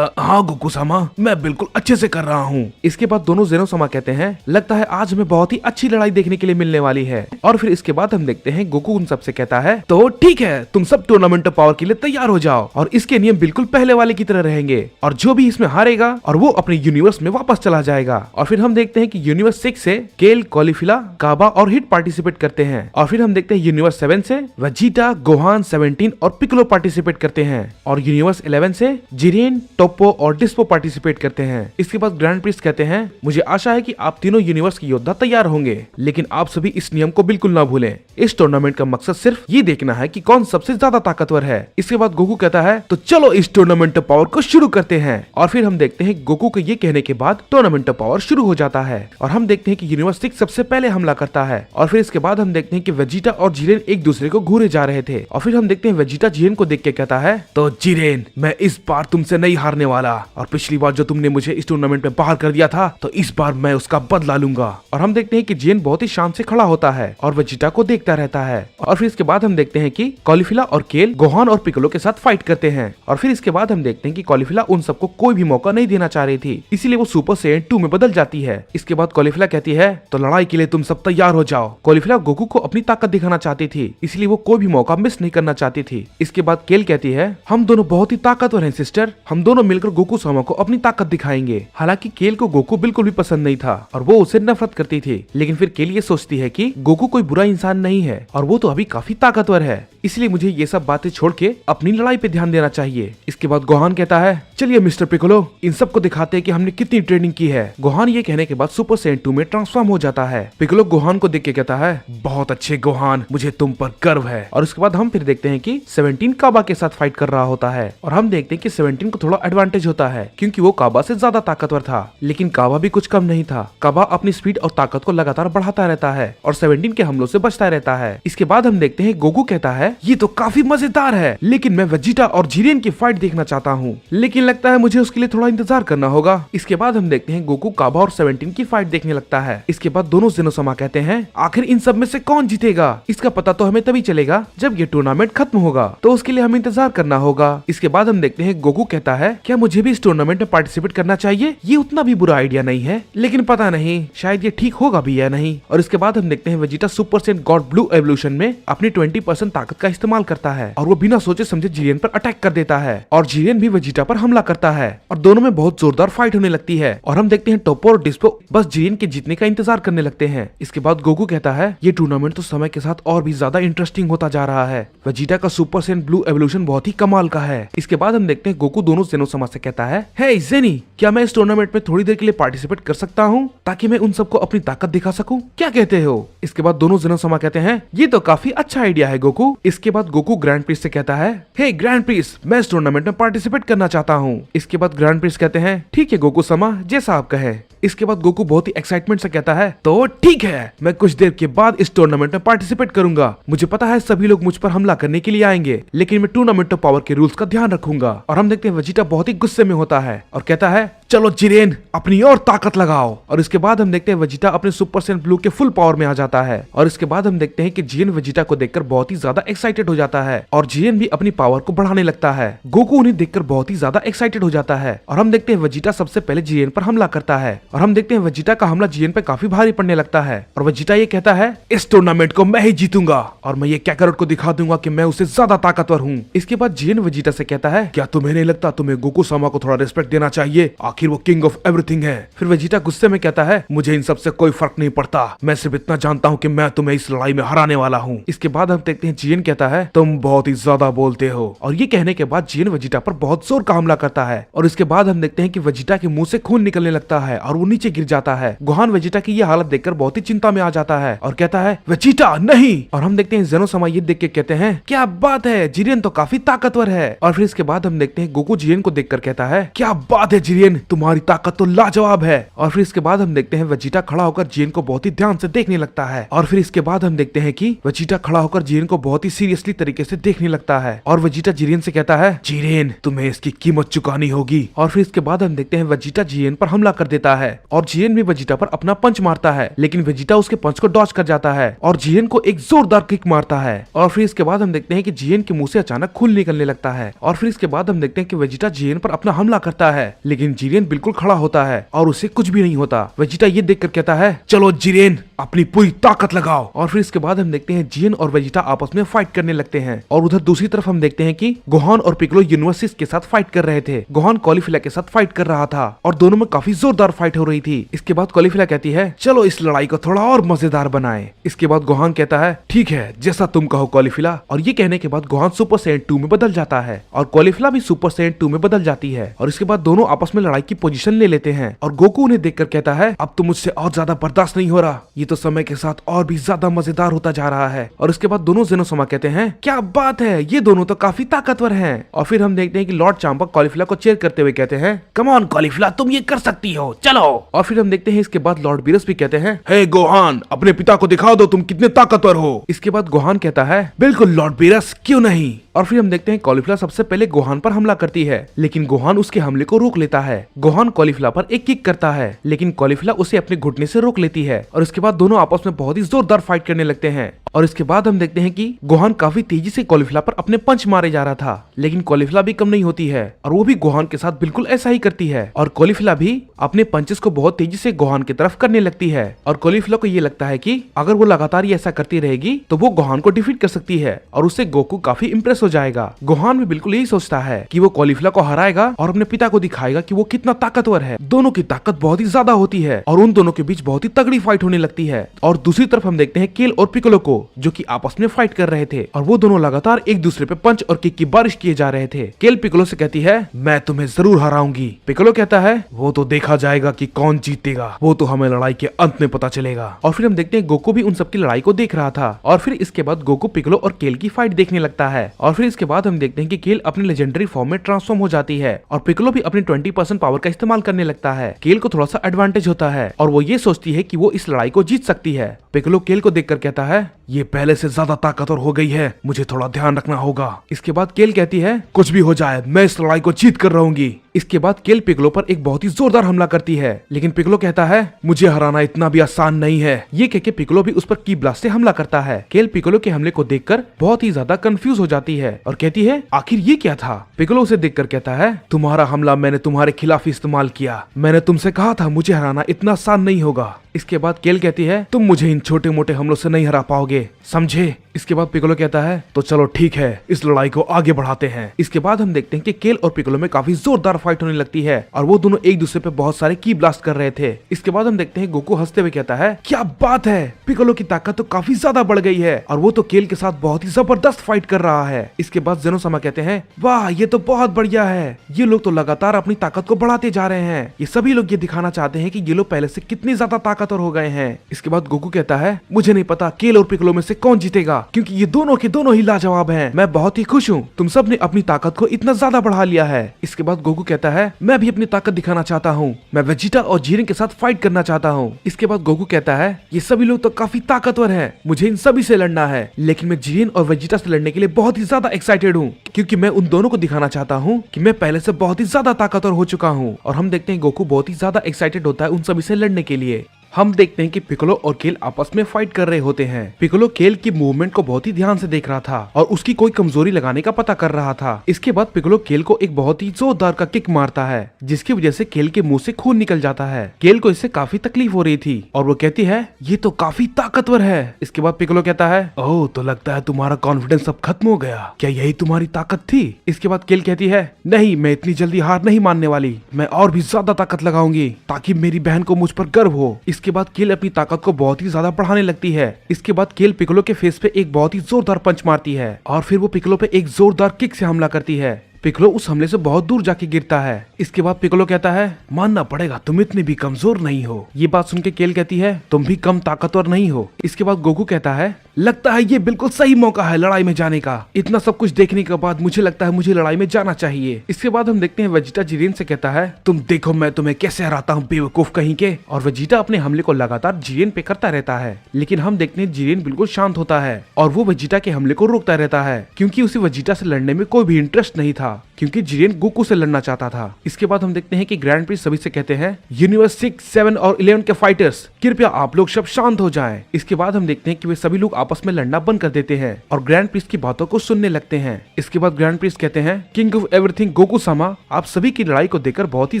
हाँ गोकू समा, मैं बिल्कुल अच्छे से कर रहा हूँ। इसके बाद दोनों जेनोसमा कहते हैं, लगता है आज हमें बहुत ही अच्छी लड़ाई देखने के लिए मिलने वाली है। और फिर इसके बाद हम देखते हैं गोकू उन सबसे कहता है, तो ठीक है, तुम सब टूर्नामेंट ऑफ पावर के लिए तैयार हो जाओ और इसके नियम बिल्कुल पहले वाले की तरह रहेंगे और जो भी इसमें हारेगा और वो अपने यूनिवर्स में वापस चला जाएगा। और फिर हम देखते हैं कि यूनिवर्स 6 से केल, कॉलीफिला, काबा और हिट पार्टिसिपेट करते हैं। और फिर हम देखते हैं यूनिवर्स 7 से वेजिटा, गोहान, 17 और पिकलो पार्टिसिपेट करते हैं और यूनिवर्स 11 से जिरेन, टोप्पो और डिस्पो पार्टिसिपेट करते हैं। इसके बाद ग्रैंड प्रिंस कहते हैं, मुझे आशा है कि आप तीनों यूनिवर्स के योद्धा तैयार होंगे, लेकिन आप सभी इस नियम को बिल्कुल ना भूलें। इस टूर्नामेंट का मकसद सिर्फ ये देखना है कि कौन सबसे ज्यादा ताकतवर है। इसके बाद गोकू कहता है, तो चलो इस टूर्नामेंट ऑफ पावर को शुरू करते हैं। और फिर हम देखते हैं गोकू के ये कहने के बाद टूर्नामेंट ऑफ पावर शुरू हो जाता है और हम देखते हैं कि यूनिवर्स 6 सबसे पहले हमला करता है। और फिर इसके बाद हम देखते हैं कि वेजिटा और जिरेन एक दूसरे को घूरे जा रहे थे। और फिर हम देखते हैं वेजिटा जिरेन को देख के कहता है, तो जिरेन, मैं इस बार तुमसे नहीं हारने वाला और पिछली बार जो तुमने मुझे इस टूर्नामेंट में बाहर कर दिया था, तो इस बार मैं उसका बदला लूंगा। और हम देखते हैं कि जिरेन बहुत ही शांत से खड़ा होता है और वेजिटा को देखता रहता है। और फिर इसके बाद हम देखते हैं कि कॉलीफिला और केल गोहान और पिकलो के साथ फाइट करते हैं। और फिर इसके बाद हम देखते हैं कि कॉलीफिला उन सबको कोई भी मौका नहीं देना चाह रही थी, इसीलिए वो सुपर सैयन 2 में बदल जाती है। इसके बाद कॉलीफिला कहती है, तो लड़ाई के लिए तुम सब तैयार हो जाओ। कॉलीफिला गोकू को अपनी ताकत दिखाना चाहती थी, इसलिए वो कोई भी मौका मिस नहीं करना चाहती थी। इसके बाद केल कहती है, हम दोनों बहुत ही ताकतवर हैं सिस्टर, हम दोनों मिलकर गोकू समा को अपनी ताकत दिखाएंगे। हालांकि केल को गोकू बिल्कुल भी पसंद नहीं था और वो उसे नफरत करती थी, लेकिन फिर केल ये सोचती है कि गोकू कोई बुरा इंसान नहीं है और वो तो अभी काफी ताकतवर है, इसलिए मुझे ये सब बातें छोड़ के अपनी लड़ाई पे ध्यान देना चाहिए। इसके बाद गोहान कहता है, चलिए मिस्टर पिकोलो, इन सबको दिखाते हैं कि हमने कितनी ट्रेनिंग की है। गोहान ये कहने के बाद सुपर सैयन 2 में ट्रांसफॉर्म हो जाता है। पिकोलो गोहान को देख के कहता है, बहुत अच्छे गोहान, मुझे तुम पर गर्व है। और उसके बाद हम फिर देखते हैं कि 17 काबा के साथ फाइट कर रहा होता है और हम देखते हैं कि 17 को थोड़ा एडवांटेज होता है क्योंकि वो काबा से ज्यादा ताकतवर था, लेकिन काबा भी कुछ कम नहीं था। काबा अपनी स्पीड और ताकत को लगातार बढ़ाता रहता है और 17 के हमलों से बचता रहता है। इसके बाद हम देखते हैं गोकू कहता है, ये तो काफी मजेदार है, लेकिन मैं वेजिटा और जिरेन की फाइट देखना चाहता हूँ, लेकिन लगता है मुझे उसके लिए थोड़ा इंतजार करना होगा। इसके बाद हम देखते हैं गोकू काबा और 17 की फाइट देखने लगता है। इसके बाद दोनों जेनोसमा कहते हैं, आखिर इन सब में से कौन जीतेगा, इसका पता तो हमें तभी चलेगा जब ये टूर्नामेंट खत्म होगा, तो उसके लिए हमें इंतजार करना होगा। इसके बाद हम देखते हैं गोकू कहता है, क्या मुझे भी इस टूर्नामेंट में पार्टिसिपेट करना चाहिए? ये उतना भी बुरा आइडिया नहीं है, लेकिन पता नहीं शायद ये ठीक होगा भी या नहीं। और इसके बाद हम देखते हैं Vegeta super Saiyan God blue evolution में अपनी 20% ताकत का इस्तेमाल करता है और वो बिना सोचे समझे जिरेन पर अटैक कर देता है और जिरेन भी वेजिटा पर हमला करता है और दोनों में बहुत जोरदार फाइट होने लगती है। और हम देखते हैं टोप्पो और डिस्पो बस जिरेन के जीतने का इंतजार करने लगते हैं। इसके बाद गोकू कहता है, ये टूर्नामेंट तो समय के साथ और भी ज्यादा इंटरेस्टिंग होता जा रहा है, वेजिटा का सुपर सैयन ब्लू एवोल्यूशन बहुत ही कमाल का है। इसके बाद हम देखते हैं गोकू दोनों जेनोसमा से कहता है, हे जेनी, क्या मैं इस टूर्नामेंट में थोड़ी देर के लिए पार्टिसिपेट कर सकता हूँ ताकि मैं उन सबको अपनी ताकत दिखा सकूं, क्या कहते हो? इसके बाद दोनों जेनोसमा कहते हैं, ये तो काफी अच्छा आइडिया है गोकू। इसके बाद गोकू ग्रैंड प्रिंस से कहता है, हे ग्रैंड प्रिंस, मैं इस टूर्नामेंट में पार्टिसिपेट करना चाहता हूँ। इसके बाद ग्रैंड प्रिंस कहते हैं, ठीक है गोकू समा, जैसा आप कहे। इसके बाद गोकू बहुत ही एक्साइटमेंट से कहता है तो ठीक है, मैं कुछ देर के बाद इस टूर्नामेंट में पार्टिसिपेट करूंगा। मुझे पता है सभी लोग मुझ पर हमला करने के लिए आएंगे, लेकिन मैं टूर्नामेंट ऑफ पावर के रूल्स का ध्यान रखूंगा। और हम देखते हैं वेजिटा बहुत ही गुस्से में होता है और कहता है चलो जिरेन अपनी और ताकत लगाओ। और इसके बाद हम देखते हैं वेजिटा अपने सुपर सैयन ब्लू के फुल पावर में आ जाता है। और इसके बाद हम देखते हैं कि जिरेन वेजिटा को देखकर बहुत ही ज्यादा एक्साइटेड हो जाता है और जिरेन भी अपनी पावर को बढ़ाने लगता है। गोकू उन्हें देखकर बहुत ही ज्यादा एक्साइटेड हो जाता है और हम देखते हैं वेजिटा सबसे पहले जिरेन पर हमला करता है और हम देखते हैं वेजिटा का हमला जिरेन पे काफी भारी पड़ने लगता है और वेजिटा ये कहता है इस टूर्नामेंट को मैं ही जीतूंगा और मैं ये कैकारोट को दिखा दूंगा कि मैं उससे ज्यादा ताकतवर हूँ। इसके बाद जिरेन वेजिटा से कहता है क्या तुम्हें नहीं लगता तुम्हें गोकू सामा को थोड़ा रिस्पेक्ट देना चाहिए, आखिर वो किंग ऑफ एवरीथिंग है। फिर वेजिटा गुस्से में कहता है मुझे इन सबसे कोई फर्क नहीं पड़ता, मैं सिर्फ इतना जानता हूँ कि मैं तुम्हें इस लड़ाई में हराने वाला हूँ। इसके बाद हम देखते हैं जिरेन कहता है तुम बहुत ही ज्यादा बोलते हो और ये कहने के बाद जिरेन वेजिटा पर बहुत जोर का हमला करता है और इसके बाद हम देखते हैं कि वेजिटा के मुंह से खून निकलने लगता है और वो नीचे गिर जाता है। गोहान वेजिटा की ये हालत देखकर बहुत ही चिंता में आ जाता है और कहता है वेजिटा नहीं। और हम देखते हैं जेनो सामा ये देख के कहते हैं क्या बात है, जिरेन तो काफी ताकतवर है। और फिर इसके बाद हम देखते हैं गोकू जिरेन को देखकर कहता है क्या बात है जिरेन, तुम्हारी ताकत तो लाजवाब है। और फिर इसके बाद हम देखते हैं वेजिटा खड़ा होकर जिरेन को बहुत ही ध्यान से देखने लगता है और फिर इसके बाद हम देखते हैं कि वेजिटा खड़ा होकर जिरेन को बहुत ही सीरियसली तरीके से देखने लगता है और वेजिटा जिरेन से कहता है जिरेन तुम्हें इसकी कीमत चुकानी होगी। और फिर इसके बाद हम देखते हैं वेजिटा जिरेन पर हमला कर देता है और जिरेन भी वेजिटा पर अपना पंच मारता है, लेकिन वेजिटा उसके पंच को डॉज कर जाता है और जिरेन को एक जोरदार किक मारता है। और फिर इसके बाद हम देखते हैं कि जिरेन के मुंह से अचानक खून निकलने लगता है और फिर इसके बाद हम देखते हैं कि वेजिटा जिरेन पर अपना हमला करता है, लेकिन जिरेन बिल्कुल खड़ा होता है और उसे कुछ भी नहीं होता। वेजिटा ये देखकर कहता है चलो जिरेन अपनी पूरी ताकत लगाओ। और फिर इसके बाद हम देखते हैं जिरेन और वेजिटा आपस में फाइट करने लगते हैं और उधर दूसरी तरफ हम देखते हैं कि गोहान और पिक्कोलो यूनिवर्सिस के साथ फाइट कर रहे थे। गोहान कॉलीफिला के साथ फाइट कर रहा था और दोनों में काफी जोरदार फाइट हो रही थी। इसके बाद कॉलीफिला कहती है चलो इस लड़ाई को थोड़ा और मजेदार बनाएं। इसके बाद गोहान कहता है ठीक है जैसा तुम कहो कॉलीफिला। और ये कहने के बाद गोहान सुपर सैयन 2 में बदल जाता है और कॉलीफिला भी सुपर सैयन 2 में बदल जाती है और इसके बाद दोनों आपस में लड़ाई की पोजीशन ले लेते हैं और गोकू उन्हें देखकर कहता है अब तो मुझसे और ज्यादा बर्दाश्त नहीं हो रहा, ये तो समय के साथ और भी ज्यादा मजेदार होता जा रहा है। और इसके बाद दोनों जेनो सामा कहते हैं क्या बात है, ये दोनों तो काफी ताकतवर हैं। और फिर हम देखते हैं कि लॉर्ड चांपक कॉलीफिला को चेयर करते हुए कहते हैं कम ऑन कॉलीफिला तुम ये कर सकती हो, चलो। और फिर हम देखते हैं इसके बाद लॉर्ड बीरस भी कहते हैं हे गोहान अपने पिता को दिखा दो तुम कितने ताकतवर हो। इसके बाद गोहान कहता है बिल्कुल लॉर्ड बीरस क्यों नहीं। और फिर हम देखते हैं कॉलीफिला सबसे पहले गोहान पर हमला करती है, लेकिन गोहान उसके हमले को रोक लेता है। गोहान कॉलीफिला पर एक किक करता है, लेकिन कॉलीफिला उसे अपने घुटने से रोक लेती है और इसके बाद दोनों आपस में बहुत ही जोरदार फाइट करने लगते हैं। और इसके बाद हम देखते हैं कि गोहान काफी तेजी से कॉलीफिला पर अपने पंच मारे जा रहा था, लेकिन कॉलीफिला भी कम नहीं होती है और वो भी गोहान के साथ बिल्कुल ऐसा ही करती है और कॉलीफिला भी अपने पंचेस को बहुत तेजी से गोहान की तरफ करने लगती है। और कॉलीफिला को ये लगता है कि अगर वो लगातार ये ऐसा करती रहेगी तो वो गोहान को डिफीट कर सकती है और उससे गोकू काफी इंप्रेस हो जाएगा। गोहान भी बिल्कुल यही सोचता है कि वो कॉलीफिला को हराएगा और अपने पिता को दिखाएगा कि वो कितना ताकतवर है। दोनों की ताकत बहुत ही ज्यादा होती है और उन दोनों के बीच बहुत ही तगड़ी फाइट होने लगती है। और दूसरी तरफ हम देखते हैं केल और पिक्कोलो को जो कि आपस में फाइट कर रहे थे और वो दोनों लगातार एक दूसरे पे पंच और किक की बारिश किए जा रहे थे। केल पिक्कोलो से कहती है मैं तुम्हें जरूर हराऊंगी। पिक्कोलो कहता है वो तो देखा जाएगा कि कौन जीतेगा, वो तो हमें लड़ाई के अंत में पता चलेगा। और फिर हम देखते हैं गोकू भी उन सबकी लड़ाई को देख रहा था और फिर इसके बाद गोकू पिक्कोलो और केल की फाइट देखने लगता है। और फिर इसके बाद हम देखते हैं कि केल अपने लेजेंडरी फॉर्म में ट्रांसफॉर्म हो जाती है और पिक्कोलो भी अपनी 20% पावर का इस्तेमाल करने लगता है। केल को थोड़ा सा एडवांटेज होता है और वो ये सोचती है कि वो इस लड़ाई को जीत सकती है। पिक्कोलो केल को देखकर कहता है ये पहले से ज्यादा ताकतवर हो गई है, मुझे थोड़ा ध्यान रखना होगा। इसके बाद केल कहती है कुछ भी हो जाए मैं इस लड़ाई को जीत कर रहूंगी। इसके बाद केल पिक्कोलो पर एक बहुत ही जोरदार हमला करती है, लेकिन पिक्कोलो कहता है मुझे हराना इतना भी आसान नहीं है। ये कह के पिक्कोलो भी उस पर की ब्लास्ट से हमला करता है। केल पिक्कोलो के हमले को देखकर बहुत ही ज्यादा कंफ्यूज हो जाती है और कहती है आखिर ये क्या था। पिक्कोलो उसे देखकर कहता है तुम्हारा हमला मैंने तुम्हारे खिलाफ इस्तेमाल किया, मैंने तुमसे कहा था मुझे हराना इतना आसान नहीं होगा। इसके बाद केल कहती है तुम मुझे इन छोटे मोटे हमलों से नहीं हरा पाओगे, समझे। इसके बाद पिक्कोलो कहता है तो चलो ठीक है इस लड़ाई को आगे बढ़ाते हैं। इसके बाद हम देखते हैं कि केल और पिक्कोलो में काफी जोरदार फाइट होने लगती है और वो दोनों एक दूसरे पे बहुत सारे की ब्लास्ट कर रहे थे। इसके बाद हम देखते हैं गोकू हंसते हुए कहता है क्या बात है, पिक्कोलो की ताकत तो काफी ज्यादा बढ़ गई है और वो तो केल के साथ बहुत ही जबरदस्त फाइट कर रहा है। इसके बाद जेनो सामा कहते हैं वाह ये तो बहुत बढ़िया है, ये लोग तो लगातार अपनी ताकत को बढ़ाते जा रहे हैं। ये सभी लोग ये दिखाना चाहते हैं कि ये लोग पहले से कितनी ज्यादा ताकतवर हो गए हैं। इसके बाद गोकू कहता है मुझे नहीं पता केल और पिक्कोलो में से कौन जीतेगा, क्योंकि ये दोनों के दोनों ही लाजवाब हैं। मैं बहुत ही खुश हूँ, तुम सब ने अपनी ताकत को इतना ज्यादा बढ़ा लिया है। इसके बाद गोकू कहता है मैं भी अपनी ताकत दिखाना चाहता हूँ, मैं वेजिटा और जीरेन के साथ फाइट करना चाहता हूँ। इसके बाद गोकू कहता है ये सभी लोग तो काफी ताकतवर है, मुझे इन सभी से लड़ना है, लेकिन मैं जीरेन और वेजिटा से लड़ने के लिए बहुत ही ज्यादा एक्साइटेड हूँ, क्योंकि मैं उन दोनों को दिखाना चाहता हूँ कि मैं पहले से बहुत ही ज्यादा ताकतवर हो चुका हूँ। और हम देखते हैं गोकू बहुत ही ज्यादा एक्साइटेड होता है उन सभी से लड़ने के लिए। हम देखते हैं कि पिकोलो और केल आपस में फाइट कर रहे होते हैं। पिकोलो केल की मूवमेंट को बहुत ही ध्यान से देख रहा था और उसकी कोई कमजोरी लगाने का पता कर रहा था। इसके बाद पिकोलो केल को एक बहुत ही जोरदार का किक मारता है, जिसकी वजह से केल के मुंह से खून निकल जाता है। केल को इससे काफी तकलीफ हो रही थी और वो कहती है ये तो काफी ताकतवर है। इसके बाद पिकोलो कहता है ओह, तो लगता है तुम्हारा कॉन्फिडेंस अब खत्म हो गया, क्या यही तुम्हारी ताकत थी? इसके बाद केल कहती है नहीं, मैं इतनी जल्दी हार नहीं मानने वाली, मैं और भी ज्यादा ताकत लगाऊंगी ताकि मेरी बहन को मुझ पर गर्व हो। इसके बाद केल अपनी ताकत को बहुत ही ज्यादा बढ़ाने लगती है। इसके बाद केल पिकोलो के फेस पे एक बहुत ही जोरदार पंच मारती है और फिर वो पिकोलो पे एक जोरदार किक से हमला करती है। पिकोलो उस हमले से बहुत दूर जाके गिरता है। इसके बाद पिकोलो कहता है मानना पड़ेगा तुम इतने भी कमजोर नहीं हो। ये बात सुन के केल कहती है तुम भी कम ताकतवर नहीं हो। इसके बाद गोकू कहता है लगता है ये बिल्कुल सही मौका है लड़ाई में जाने का, इतना सब कुछ देखने के बाद मुझे लगता है मुझे लड़ाई में जाना चाहिए। इसके बाद हम देखते हैं वेजिटा जीरेन से कहता है तुम देखो मैं तुम्हें कैसे हराता हूँ बेवकूफ कहीं के। और वेजिटा अपने हमले को लगातार जीरेन पे करता रहता है, लेकिन हम देखते हैं जीरेन बिल्कुल शांत होता है और वो वेजिटा के हमले को रोकता रहता है, क्योंकि उसे वेजिटा से लड़ने में कोई भी इंटरेस्ट नहीं था, क्योंकि जीरेन गोकू से लड़ना चाहता था। इसके बाद हम देखते हैं कि ग्रैंड प्रिंस सभी से कहते हैं यूनिवर्स 6, 7 और 11 के फाइटर्स कृपया आप लोग सब शांत हो जाएं। इसके बाद हम देखते हैं कि वे सभी लोग आपस में लड़ना बंद कर देते हैं और ग्रैंड प्रिंस की बातों को सुनने लगते हैं। इसके बाद ग्रैंड प्रिंस कहते हैं किंग ऑफ एवरीथिंग गोकू सामा आप सभी की लड़ाई को देखकर बहुत ही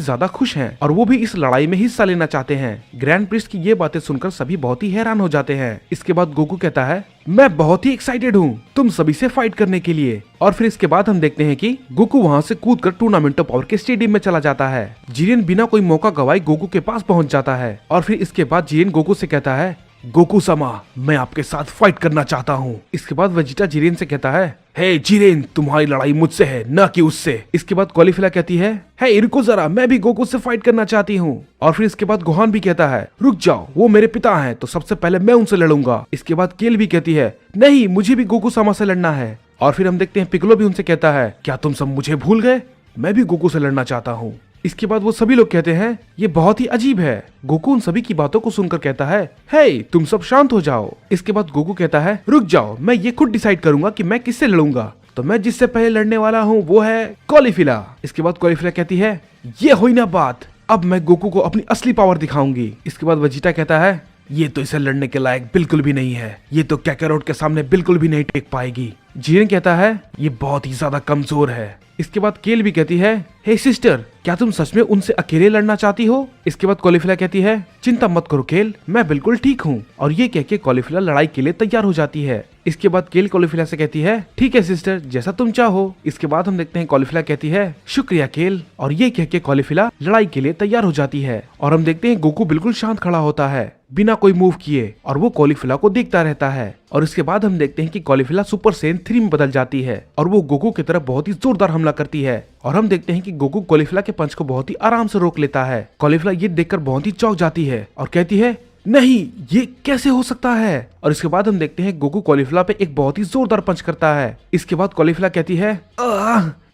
ज्यादा खुश हैं और वो भी इस लड़ाई में हिस्सा लेना चाहते हैं। ग्रैंड प्रिंस की ये बातें सुनकर सभी बहुत ही हैरान हो जाते हैं। इसके बाद गोकू कहता है मैं बहुत ही एक्साइटेड हूँ तुम सभी से फाइट करने के लिए। और फिर इसके बाद हम देखते हैं कि गोकू वहाँ से कूदकर टूर्नामेंट ऑफ पावर के स्टेडियम में चला जाता है। जीरेन बिना कोई मौका गवाए गोकू के पास पहुँच जाता है और फिर इसके बाद जीरेन गोकू से कहता है गोकू सामा मैं आपके साथ फाइट करना चाहता हूँ। इसके बाद वेजिटा जीरेन से कहता है हे जीरेन तुम्हारी लड़ाई मुझसे है न कि उससे। इसके बाद कॉलीफिला कहती है हे रुको जरा, मैं भी गोकू से फाइट करना चाहती हूँ। और फिर इसके बाद गोहान भी कहता है रुक जाओ, वो मेरे पिता हैं तो सबसे पहले मैं उनसे लड़ूंगा। इसके बाद केल भी कहती है नहीं, मुझे भी गोकू सामा से लड़ना है। और फिर हम देखते हैं पिकोलो भी उनसे कहता है क्या तुम सब मुझे भूल गए, मैं भी गोकू से लड़ना चाहता हूँ। इसके बाद वो सभी लोग कहते हैं ये बहुत ही अजीब है। गोकू उन सभी की बातों को सुनकर कहता है हे तुम सब शांत हो जाओ। इसके बाद गोकू कहता है रुक जाओ, मैं ये खुद डिसाइड करूंगा कि मैं किससे लड़ूंगा, तो मैं जिससे पहले लड़ने वाला हूँ वो है कॉलीफिला। इसके बाद कॉलीफिला कहती है ये हुई ना बात, अब मैं गोकू को अपनी असली पावर दिखाऊंगी। इसके बाद वेजिटा कहता है ये तो इसे लड़ने के लायक बिल्कुल भी नहीं है, ये तो कैकारोट के सामने बिल्कुल भी नहीं टिक पाएगी। जीरेन कहता है ये बहुत ही ज्यादा कमजोर है। इसके बाद केल भी कहती है हे सिस्टर क्या तुम सच में उनसे अकेले लड़ना चाहती हो? इसके बाद कॉलीफिला कहती है चिंता मत करो केल, मैं बिल्कुल ठीक हूँ। और ये कह के कॉलीफिला लड़ाई के लिए तैयार हो जाती है। इसके बाद केल कॉलीफिला से कहती है ठीक है सिस्टर, जैसा तुम चाहो। इसके बाद हम देखते हैं कॉलीफिला कहती है शुक्रिया केल, और ये कह के कॉलीफिला लड़ाई के लिए तैयार हो जाती है। और हम देखते हैं गोकू बिल्कुल शांत खड़ा होता है बिना कोई मूव किए और वो कॉलीफिला को देखता रहता है। और इसके बाद हम देखते हैं कि कॉलीफिला सुपर सेन 3 में बदल जाती है और वो गोकू की तरफ बहुत ही जोरदार हमला करती है। और हम देखते हैं कि गोकू कॉलीफिला के पंच को बहुत ही आराम से रोक लेता है। कॉलीफिला ये देखकर बहुत ही चौंक जाती है और कहती है नहीं, ये कैसे हो सकता है। और इसके बाद हम देखते हैं गोकू कॉलीफिला पे एक बहुत ही जोरदार पंच करता है। इसके बाद कॉलीफिला कहती है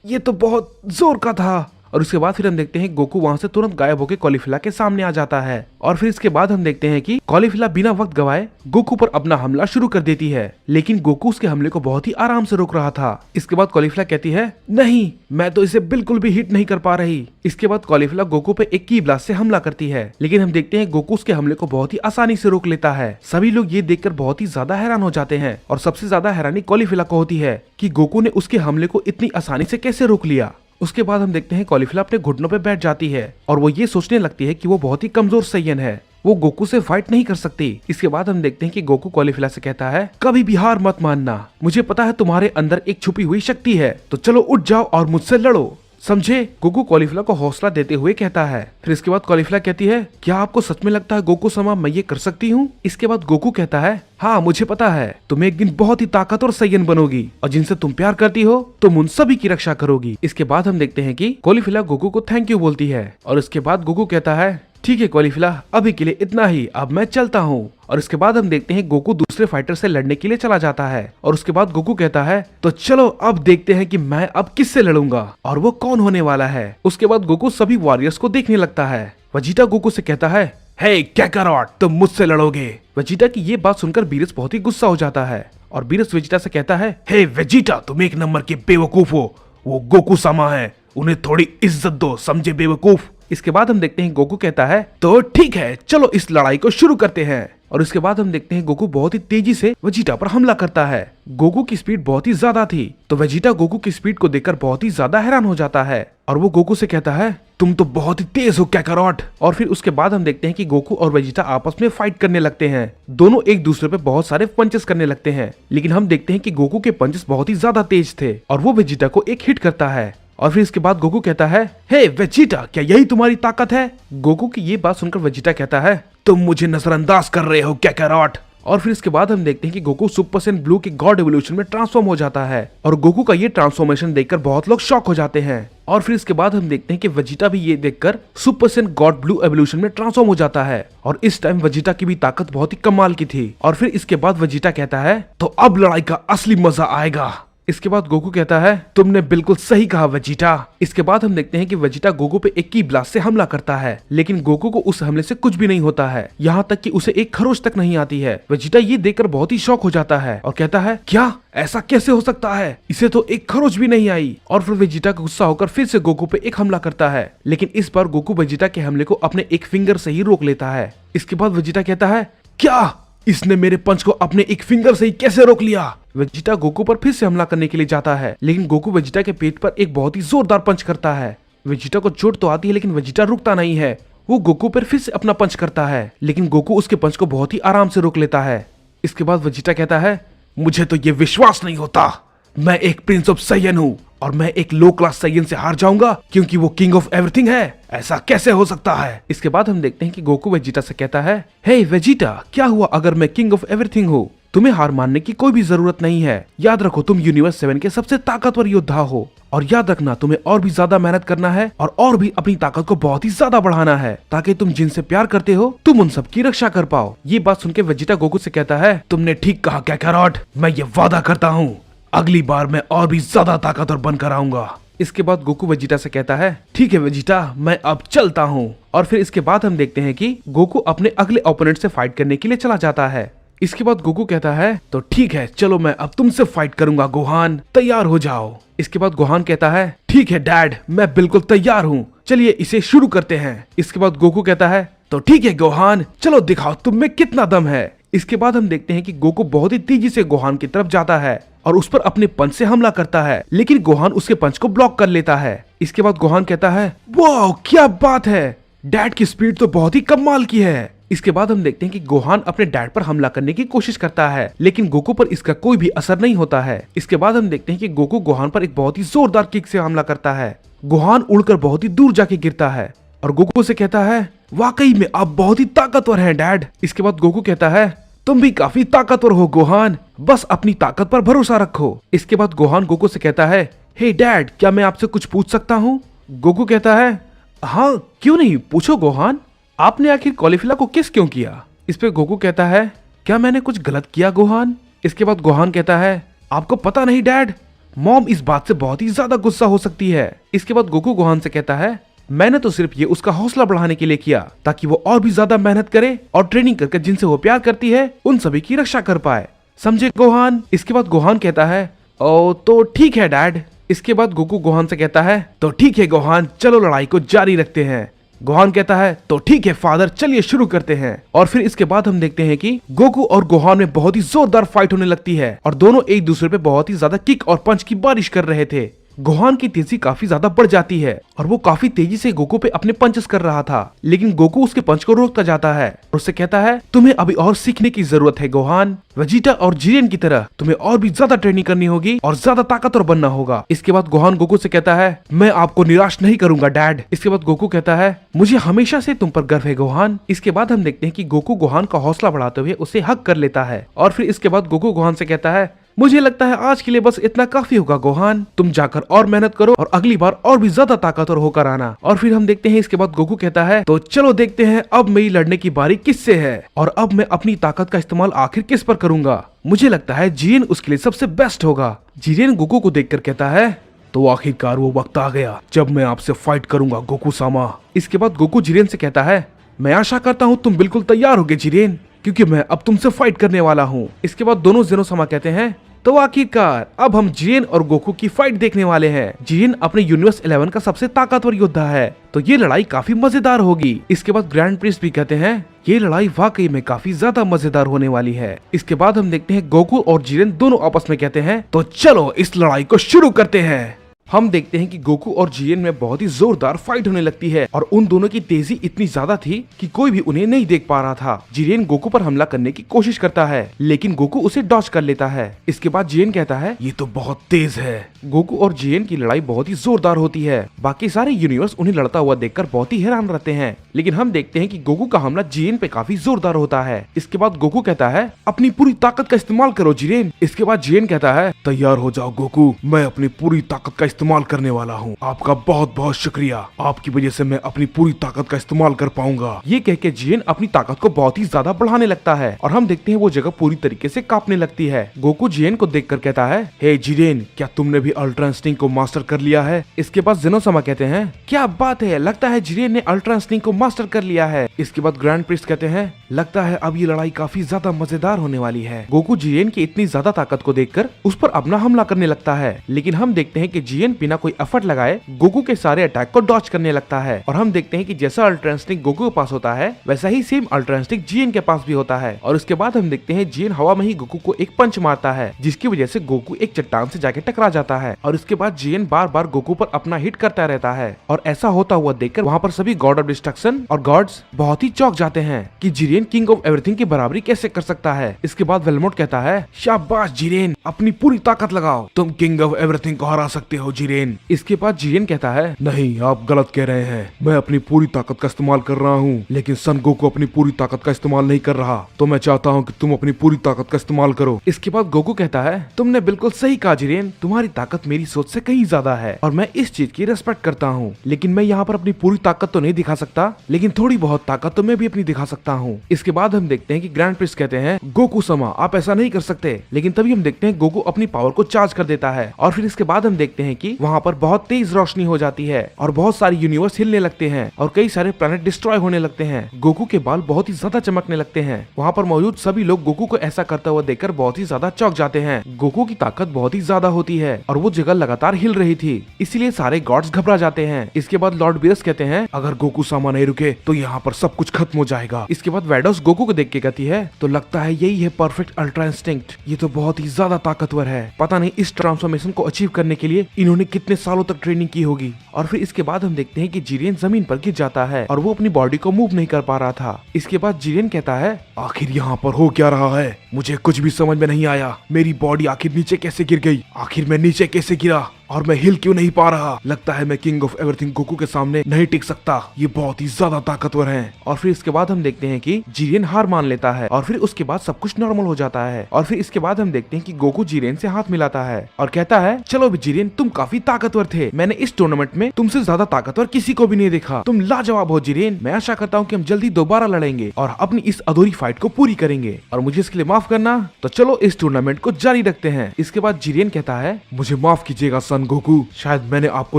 ये तो बहुत जोर का था। और उसके बाद फिर हम देखते हैं गोकू वहां से तुरंत गायब होकर कॉलीफिला के सामने आ जाता है। और फिर इसके बाद हम देखते हैं कि कॉलीफिला बिना वक्त गवाए गोकू पर अपना हमला शुरू कर देती है, लेकिन गोकू उसके हमले को बहुत ही आराम से रोक रहा था। इसके बाद कॉलीफिला कहती है नहीं, मैं तो इसे बिल्कुल भी हिट नहीं कर पा रही। इसके बाद कॉलीफिला गोकू पे एक की ब्लास्ट से हमला करती है, लेकिन हम देखते हैं गोकू उसके हमले को बहुत ही आसानी से रोक लेता है। सभी लोग ये देखकर बहुत ही ज्यादा हैरान हो जाते हैं और सबसे ज्यादा हैरानी कॉलीफिला को होती है कि गोकू ने उसके हमले को इतनी आसानी से कैसे रोक लिया। उसके बाद हम देखते हैं कॉलीफिला अपने घुटनों पे बैठ जाती है और वो ये सोचने लगती है कि वो बहुत ही कमजोर सैयन है, वो गोकू से फाइट नहीं कर सकती। इसके बाद हम देखते हैं कि गोकू कॉलीफिला से कहता है कभी भी हार मत मानना, मुझे पता है तुम्हारे अंदर एक छुपी हुई शक्ति है, तो चलो उठ जाओ और मुझसे लड़ो, समझे। गोकू कॉलीफिला को हौसला देते हुए कहता है। फिर इसके बाद कॉलीफिला कहती है क्या आपको सच में लगता है गोकू समा मैं ये कर सकती हूँ? इसके बाद गोकू कहता है हाँ मुझे पता है, तुम एक दिन बहुत ही ताकतवर सैयन बनोगी और जिनसे तुम प्यार करती हो तुम उन सभी की रक्षा करोगी। इसके बाद हम देखते हैं कि कॉलीफिला गोकू को थैंक यू बोलती है और उसके बाद गोकू कहता है ठीक है कॉलीफिला, अभी के लिए इतना ही, अब मैं चलता हूँ। और इसके बाद हम देखते हैं गोकू दूसरे फाइटर से लड़ने के लिए चला जाता है। और उसके बाद गोकू कहता है तो चलो अब देखते हैं कि मैं अब किससे लड़ूंगा और वो कौन होने वाला है। उसके बाद गोकू सभी वॉरियर्स को देखने लगता है। वेजिटा गोकू से कहता है, हे काकारोट, तुम मुझसे लड़ोगे। वेजिटा की ये बात सुनकर बीरस बहुत ही गुस्सा हो जाता है और बीरस वेजिटा से कहता है, हे वेजिटा, तुम एक नंबर के बेवकूफ हो, वो गोकू सामा है, उन्हें थोड़ी इज्जत दो, समझे बेवकूफ। इसके बाद हम देखते हैं गोकू कहता है तो ठीक है, चलो इस लड़ाई को शुरू करते हैं। और इसके बाद हम देखते हैं गोकू बहुत ही तेजी से वेजिटा पर हमला करता है। गोकू की स्पीड बहुत ही ज्यादा थी तो वेजिटा गोकू की स्पीड को देखकर बहुत ही ज्यादा हैरान हो जाता है और वो गोकू से कहता है, तुम तो बहुत ही तेज हो काकारोट। और फिर उसके बाद हम देखते हैं कि गोकू और वेजिटा आपस में फाइट करने लगते हैं। दोनों एक दूसरे पे बहुत सारे पंचेस करने लगते हैं, लेकिन हम देखते हैं कि गोकू के पंचेस बहुत ही ज्यादा तेज थे और वो वेजिटा को एक हिट करता है। और फिर इसके बाद गोकू कहता है, हे वेजिटा, क्या यही तुम्हारी ताकत है? गोकू की ये बात सुनकर वेजिटा कहता है, तुम मुझे नजरअंदाज कर रहे हो काकारोट। और फिर इसके बाद हम देखते हैं कि गोकू सुपर सैयन ब्लू के गॉड एवोल्यूशन में ट्रांसफॉर्म हो जाता है और गोकू का ये ट्रांसफॉर्मेशन देखकर बहुत लोग शॉक हो जाते हैं। और फिर इसके बाद हम देखते हैं कि वेजिटा भी ये देखकर super Saiyan God blue evolution में ट्रांसफॉर्म हो जाता है और इस टाइम वेजिटा की भी ताकत बहुत ही कमाल की थी। और फिर इसके बाद वेजिटा कहता है, तो अब लड़ाई का असली मजा आएगा। इसके बाद गोकू कहता है, तुमने बिल्कुल सही कहा वेजिटा। इसके बाद हम देखते हैं कि वेजिटा गोकू पे एक की ब्लास्ट से हमला करता है, लेकिन गोकू को उस हमले से कुछ भी नहीं होता है, यहाँ तक कि उसे एक खरोच तक नहीं आती है। वेजिटा ये देखकर बहुत ही शॉक हो जाता है और कहता है, क्या ऐसा कैसे हो सकता है, इसे तो एक खरोच भी नहीं आई। और फिर वेजिटा का गुस्सा होकर फिर से गोकू पे एक हमला करता है, लेकिन इस बार गोकू वेजिटा के हमले को अपने एक फिंगर से ही रोक लेता है। इसके बाद वेजिटा कहता है, क्या इसने मेरे पंच को अपने एक फिंगर से ही कैसे रोक लिया? वेजिटा गोकू पर फिर से हमला करने के लिए जाता है, लेकिन गोकू वेजिटा के पेट पर एक बहुत ही जोरदार पंच करता है। वेजिटा को चोट तो आती है, लेकिन वेजिटा रुकता नहीं है। वो गोकू पर फिर से अपना पंच करता है, लेकिन गोकू उसके पंच को बहुत ही आराम से रोक लेता है। इसके बाद वेजिटा कहता है, मुझे तो ये विश्वास नहीं होता, मैं एक प्रिंस ऑफ साइयन हूँ और मैं एक लो क्लास साइयन से हार जाऊंगा क्योंकि वो किंग ऑफ एवरीथिंग है, ऐसा कैसे हो सकता है? इसके बाद हम देखते हैं कि गोकू वेजिटा से कहता है, हे वेजिटा, क्या हुआ अगर मैं किंग ऑफ एवरीथिंग हूँ? तुम्हें हार मानने की कोई भी जरूरत नहीं है। याद रखो, तुम यूनिवर्स 7 के सबसे ताकतवर योद्धा हो और याद रखना, तुम्हें और भी ज्यादा मेहनत करना है और भी अपनी ताकत को बहुत ही ज्यादा बढ़ाना है ताकि तुम जिनसे प्यार करते हो तुम उन सब की रक्षा कर पाओ। ये बात सुनकर वेजिटा गोकू से कहता है, तुमने ठीक कहा काकारोट, मैं ये वादा करता हूँ अगली बार मैं और भी ज्यादा ताकतवर बनकर आऊंगा। इसके बाद गोकू वेजिटा से कहता है, ठीक है वेजिटा, मैं अब चलता हूँ। और फिर इसके बाद हम देखते हैं कि गोकू अपने अगले ओपोनेंट से फाइट करने के लिए चला जाता है। इसके बाद गोकू कहता है, तो ठीक है, चलो मैं अब तुमसे फाइट करूंगा गोहान, तैयार हो जाओ। इसके बाद गोहान कहता है, ठीक है डैड, मैं बिल्कुल तैयार हूँ, चलिए इसे शुरू करते हैं। इसके बाद गोकू कहता है, तो ठीक है गोहान, चलो दिखाओ तुम में कितना दम है। इसके बाद हम देखते हैं कि गोकू बहुत ही तेजी से गोहान की तरफ जाता है और उस पर अपने पंच से हमला करता है, लेकिन गोहान उसके पंच को ब्लॉक कर लेता है। इसके बाद गोहान कहता है, वाह क्या बात है, डैड की स्पीड तो बहुत ही कमाल की है। इसके बाद हम देखते हैं कि गोहान अपने डैड पर हमला करने की कोशिश करता है, लेकिन गोकू पर इसका कोई भी असर नहीं होता है। इसके बाद हम देखते हैं कि गोकू गोहान पर एक बहुत ही जोरदार किक से हमला करता है। गोहान उड़कर बहुत ही दूर जाके गिरता है और गोकू से कहता है, वाकई में आप बहुत ही ताकतवर हैं डैड। इसके बाद गोकू कहता है, तुम भी काफी ताकतवर हो गोहान, बस अपनी ताकत पर भरोसा रखो। इसके बाद गोहान गोकू से कहता है, हे डैड, क्या मैं आपसे कुछ पूछ सकता हूँ? गोकू कहता है, हाँ क्यों नहीं, पूछो गोहान, आपने आखिर कॉलीफिला को किस क्यों किया? इस पे गोकू कहता है, क्या मैंने कुछ गलत किया गोहान? इसके बाद गोहान कहता है, आपको पता नहीं डैड, मॉम इस बात से बहुत ही ज्यादा गुस्सा हो सकती है। इसके बाद गोकू गोहान से कहता है, मैंने तो सिर्फ ये उसका हौसला बढ़ाने के लिए किया ताकि वो और भी ज्यादा मेहनत करे और ट्रेनिंग करके जिनसे वो प्यार करती है उन सभी की रक्षा कर पाए, समझे गोहान? इसके बाद गोहान कहता है, ओ तो ठीक है डैड। इसके बाद गोकू गोहान से कहता है, तो ठीक है गोहान, चलो लड़ाई को जारी रखते हैं। गोहान कहता है, तो ठीक है फादर, चलिए शुरू करते हैं। और फिर इसके बाद हम देखते हैं कि गोकू और गोहान में बहुत ही जोरदार फाइट होने लगती है और दोनों एक दूसरे पे बहुत ही ज्यादा किक और पंच की बारिश कर रहे थे। गोहान की तेजी काफी ज्यादा बढ़ जाती है और वो काफी तेजी से गोकू पे अपने पंचेस कर रहा था, लेकिन गोकू उसके पंच को रोकता जाता है और उससे कहता है, तुम्हें अभी और सीखने की जरूरत है गोहान, वेजिटा और जिरेन की तरह तुम्हें और भी ज्यादा ट्रेनिंग करनी होगी और ज्यादा ताकतवर बनना होगा। इसके बाद गोहान गोकू से कहता है, मैं आपको निराश नहीं करूंगा डैड। इसके बाद गोकू कहता है, मुझे हमेशा से तुम पर गर्व है गोहान। इसके बाद हम देखते हैं कि गोकू गोहान का हौसला बढ़ाते हुए उसे हक कर लेता है और फिर इसके बाद गोकू गोहान से कहता है, मुझे लगता है आज के लिए बस इतना काफी होगा गोहान, तुम जाकर और मेहनत करो और अगली बार और भी ज्यादा ताकतवर होकर आना। और फिर हम देखते हैं इसके बाद गोकू कहता है तो चलो देखते हैं अब मेरी लड़ने की बारी किससे है और अब मैं अपनी ताकत का इस्तेमाल आखिर किस पर करूंगा। मुझे लगता है जिरेन उसके लिए सबसे बेस्ट होगा। जिरेन गोकू को देखकर कहता है तो आखिरकार वो वक्त आ गया जब मैं आपसे फाइट करूंगा गोकू सामा। इसके बाद गोकू जिरेन से कहता है मैं आशा करता हूँ तुम बिल्कुल तैयार होगे जिरेन, क्योंकि मैं अब तुमसे फाइट करने वाला हूँ। इसके बाद दोनों जेनोसामा कहते हैं तो आखिरकार अब हम जिरेन और गोकू की फाइट देखने वाले हैं। जिरेन अपने यूनिवर्स 11 का सबसे ताकतवर योद्धा है, तो ये लड़ाई काफी मजेदार होगी। इसके बाद ग्रैंड प्रिंस भी कहते हैं ये लड़ाई वाकई में काफी ज्यादा मजेदार होने वाली है। इसके बाद हम देखते हैं गोकू और जिरेन दोनों आपस में कहते हैं तो चलो इस लड़ाई को शुरू करते हैं। हम देखते हैं कि गोकू और जिरेन में बहुत ही जोरदार फाइट होने लगती है और उन दोनों की तेजी इतनी ज्यादा थी कि कोई भी उन्हें नहीं देख पा रहा था। जिरेन गोकू पर हमला करने की कोशिश करता है लेकिन गोकू उसे डॉज कर लेता है। इसके बाद जिरेन कहता है ये तो बहुत तेज है। गोकू और जिरेन की लड़ाई बहुत ही जोरदार होती है। बाकी सारे यूनिवर्स उन्हें लड़ता हुआ देखकर बहुत ही हैरान रहते हैं, लेकिन हम देखते हैं कि गोकू का हमला जिरेन पे काफी जोरदार होता है। इसके बाद गोकू कहता है अपनी पूरी ताकत का इस्तेमाल करो जिरेन। इसके बाद जिरेन कहता है तैयार हो जाओ गोकू, मैं अपनी पूरी ताकत का इस्तेमाल करने वाला हूँ। आपका बहुत बहुत शुक्रिया, आपकी वजह से मैं अपनी पूरी ताकत का इस्तेमाल कर पाऊंगा। ये कह के जिरेन अपनी ताकत को बहुत ही ज्यादा बढ़ाने लगता है और हम देखते हैं वो जगह पूरी तरीके से कांपने लगती है। गोकू जिरेन को देखकर कहता है हे जिरेन, क्या तुमने भी अल्ट्रा इंस्टिंक्ट को मास्टर कर लिया है? इसके बाद जेनोसामा कहते हैं क्या बात है, लगता है जिरेन ने अल्ट्रा इंस्टिंक्ट को मास्टर कर लिया है। इसके बाद ग्रैंड प्रिस्ट कहते हैं लगता है अब ये लड़ाई काफी ज्यादा मजेदार होने वाली है। गोकू जिरेन की इतनी ज्यादा ताकत को देखकर उस पर अपना हमला करने लगता है, लेकिन हम देखते हैं कि जिरेन बिना कोई एफर्ट लगाए गोकू के सारे अटैक को डॉच करने लगता है। और हम देखते हैं कि जैसा अल्ट्रा इंस्टिंक्ट गोकू के पास होता है वैसा ही सेम अल्ट्रा इंस्टिंक्ट जिरेन के पास भी होता है। और उसके बाद हम देखते हैं जिरेन हवा में ही गोकू को एक पंच मारता है, जिसकी वजह से गोकू एक चट्टान से जाके टकरा जाता है। और उसके बाद जिरेन बार बार गोकू पर अपना हिट करता रहता है और ऐसा होता हुआ देखकर वहाँ पर सभी गॉड ऑफ डिस्ट्रक्शन और गॉड्स बहुत ही चौंक जाते हैं कि जिरेन किंग ऑफ एवरीथिंग की बराबरी कैसे कर सकता है। इसके बाद वेलमोट कहता है शाबाश जिरेन, अपनी पूरी ताकत लगाओ, तुम किंग ऑफ एवरीथिंग को हरा सकते हो जिरेन। इसके बाद जिरेन कहता है नहीं, आप गलत कह रहे हैं, मैं अपनी पूरी ताकत का इस्तेमाल कर रहा हूँ, लेकिन सन गोकू अपनी पूरी ताकत का इस्तेमाल नहीं कर रहा, तो मैं चाहता हूँ कि तुम अपनी पूरी ताकत का इस्तेमाल करो। इसके बाद गोकू कहता है तुमने बिल्कुल सही कहा जिरेन, तुम्हारी ताकत मेरी सोच से कहीं ज्यादा है और मैं इस चीज की रेस्पेक्ट करता हूँ, लेकिन मैं यहाँ पर अपनी पूरी ताकत तो नहीं दिखा सकता, लेकिन थोड़ी बहुत ताकत तो मैं भी अपनी दिखा सकता हूँ। इसके बाद हम देखते हैं कि ग्रैंड प्रिंस कहते हैं गोकू समा आप ऐसा नहीं कर सकते, लेकिन तभी हम देखते हैं गोकू अपनी पावर को चार्ज कर देता है और फिर इसके बाद हम देखते हैं कि वहाँ पर बहुत तेज रोशनी हो जाती है और बहुत सारे यूनिवर्स हिलने लगते हैं और कई सारे प्लैनेट डिस्ट्रॉय होने लगते हैं। गोकू के बाल बहुत ही ज्यादा चमकने लगते हैं। वहाँ पर मौजूद सभी लोग गोकू को ऐसा करता हुआ देखकर बहुत ही ज्यादा चौंक जाते हैं। गोकू की ताकत बहुत ही ज्यादा होती है और वो जगह लगातार हिल रही थी, इसीलिए सारे गॉड्स घबरा जाते हैं। इसके बाद लॉर्ड बीरस कहते हैं अगर गोकू सामा नहीं रुके तो यहाँ पर सब कुछ खत्म हो जाएगा। इसके बाद वैडोस गोकू को देख के कहती है तो लगता है यही है परफेक्ट अल्ट्रा इंस्टिंक्ट, ये तो बहुत ही ज्यादा ताकतवर है, पता नहीं इस ट्रांसफॉर्मेशन को अचीव करने के लिए इन्होंने कितने सालों तक ट्रेनिंग की होगी। और फिर इसके बाद हम देखते हैं कि जिरेन जमीन पर गिर जाता है और वो अपनी बॉडी को मूव नहीं कर पा रहा था। इसके बाद जिरेन कहता है आखिर यहाँ पर हो क्या रहा है, मुझे कुछ भी समझ में नहीं आया, मेरी बॉडी आखिर नीचे कैसे गिर गई, आखिर मैं नीचे कैसे गिरा और मैं हिल क्यों नहीं पा रहा, लगता है मैं किंग ऑफ एवरीथिंग गोकू के सामने नहीं टिक सकता, ये बहुत ही ज्यादा ताकतवर हैं। और फिर इसके बाद हम देखते हैं कि जिरेन हार मान लेता है और फिर उसके बाद सब कुछ नॉर्मल हो जाता है। और फिर इसके बाद हम देखते हैं कि गोकू जिरेन से हाथ मिलाता है और कहता है चलो भी जिरेन, तुम काफी ताकतवर थे, मैंने इस टूर्नामेंट में तुमसे ज्यादा ताकतवर किसी को भी नहीं देखा, तुम लाजवाब हो जिरेन, मैं आशा करता हूँ कि हम जल्दी दोबारा लड़ेंगे और अपनी इस अधूरी फाइट को पूरी करेंगे और मुझे इसके लिए माफ करना, तो चलो इस टूर्नामेंट को जारी रखते हैं। इसके बाद जिरेन कहता है मुझे माफ कीजिएगा सन गोकू, शायद मैंने आपको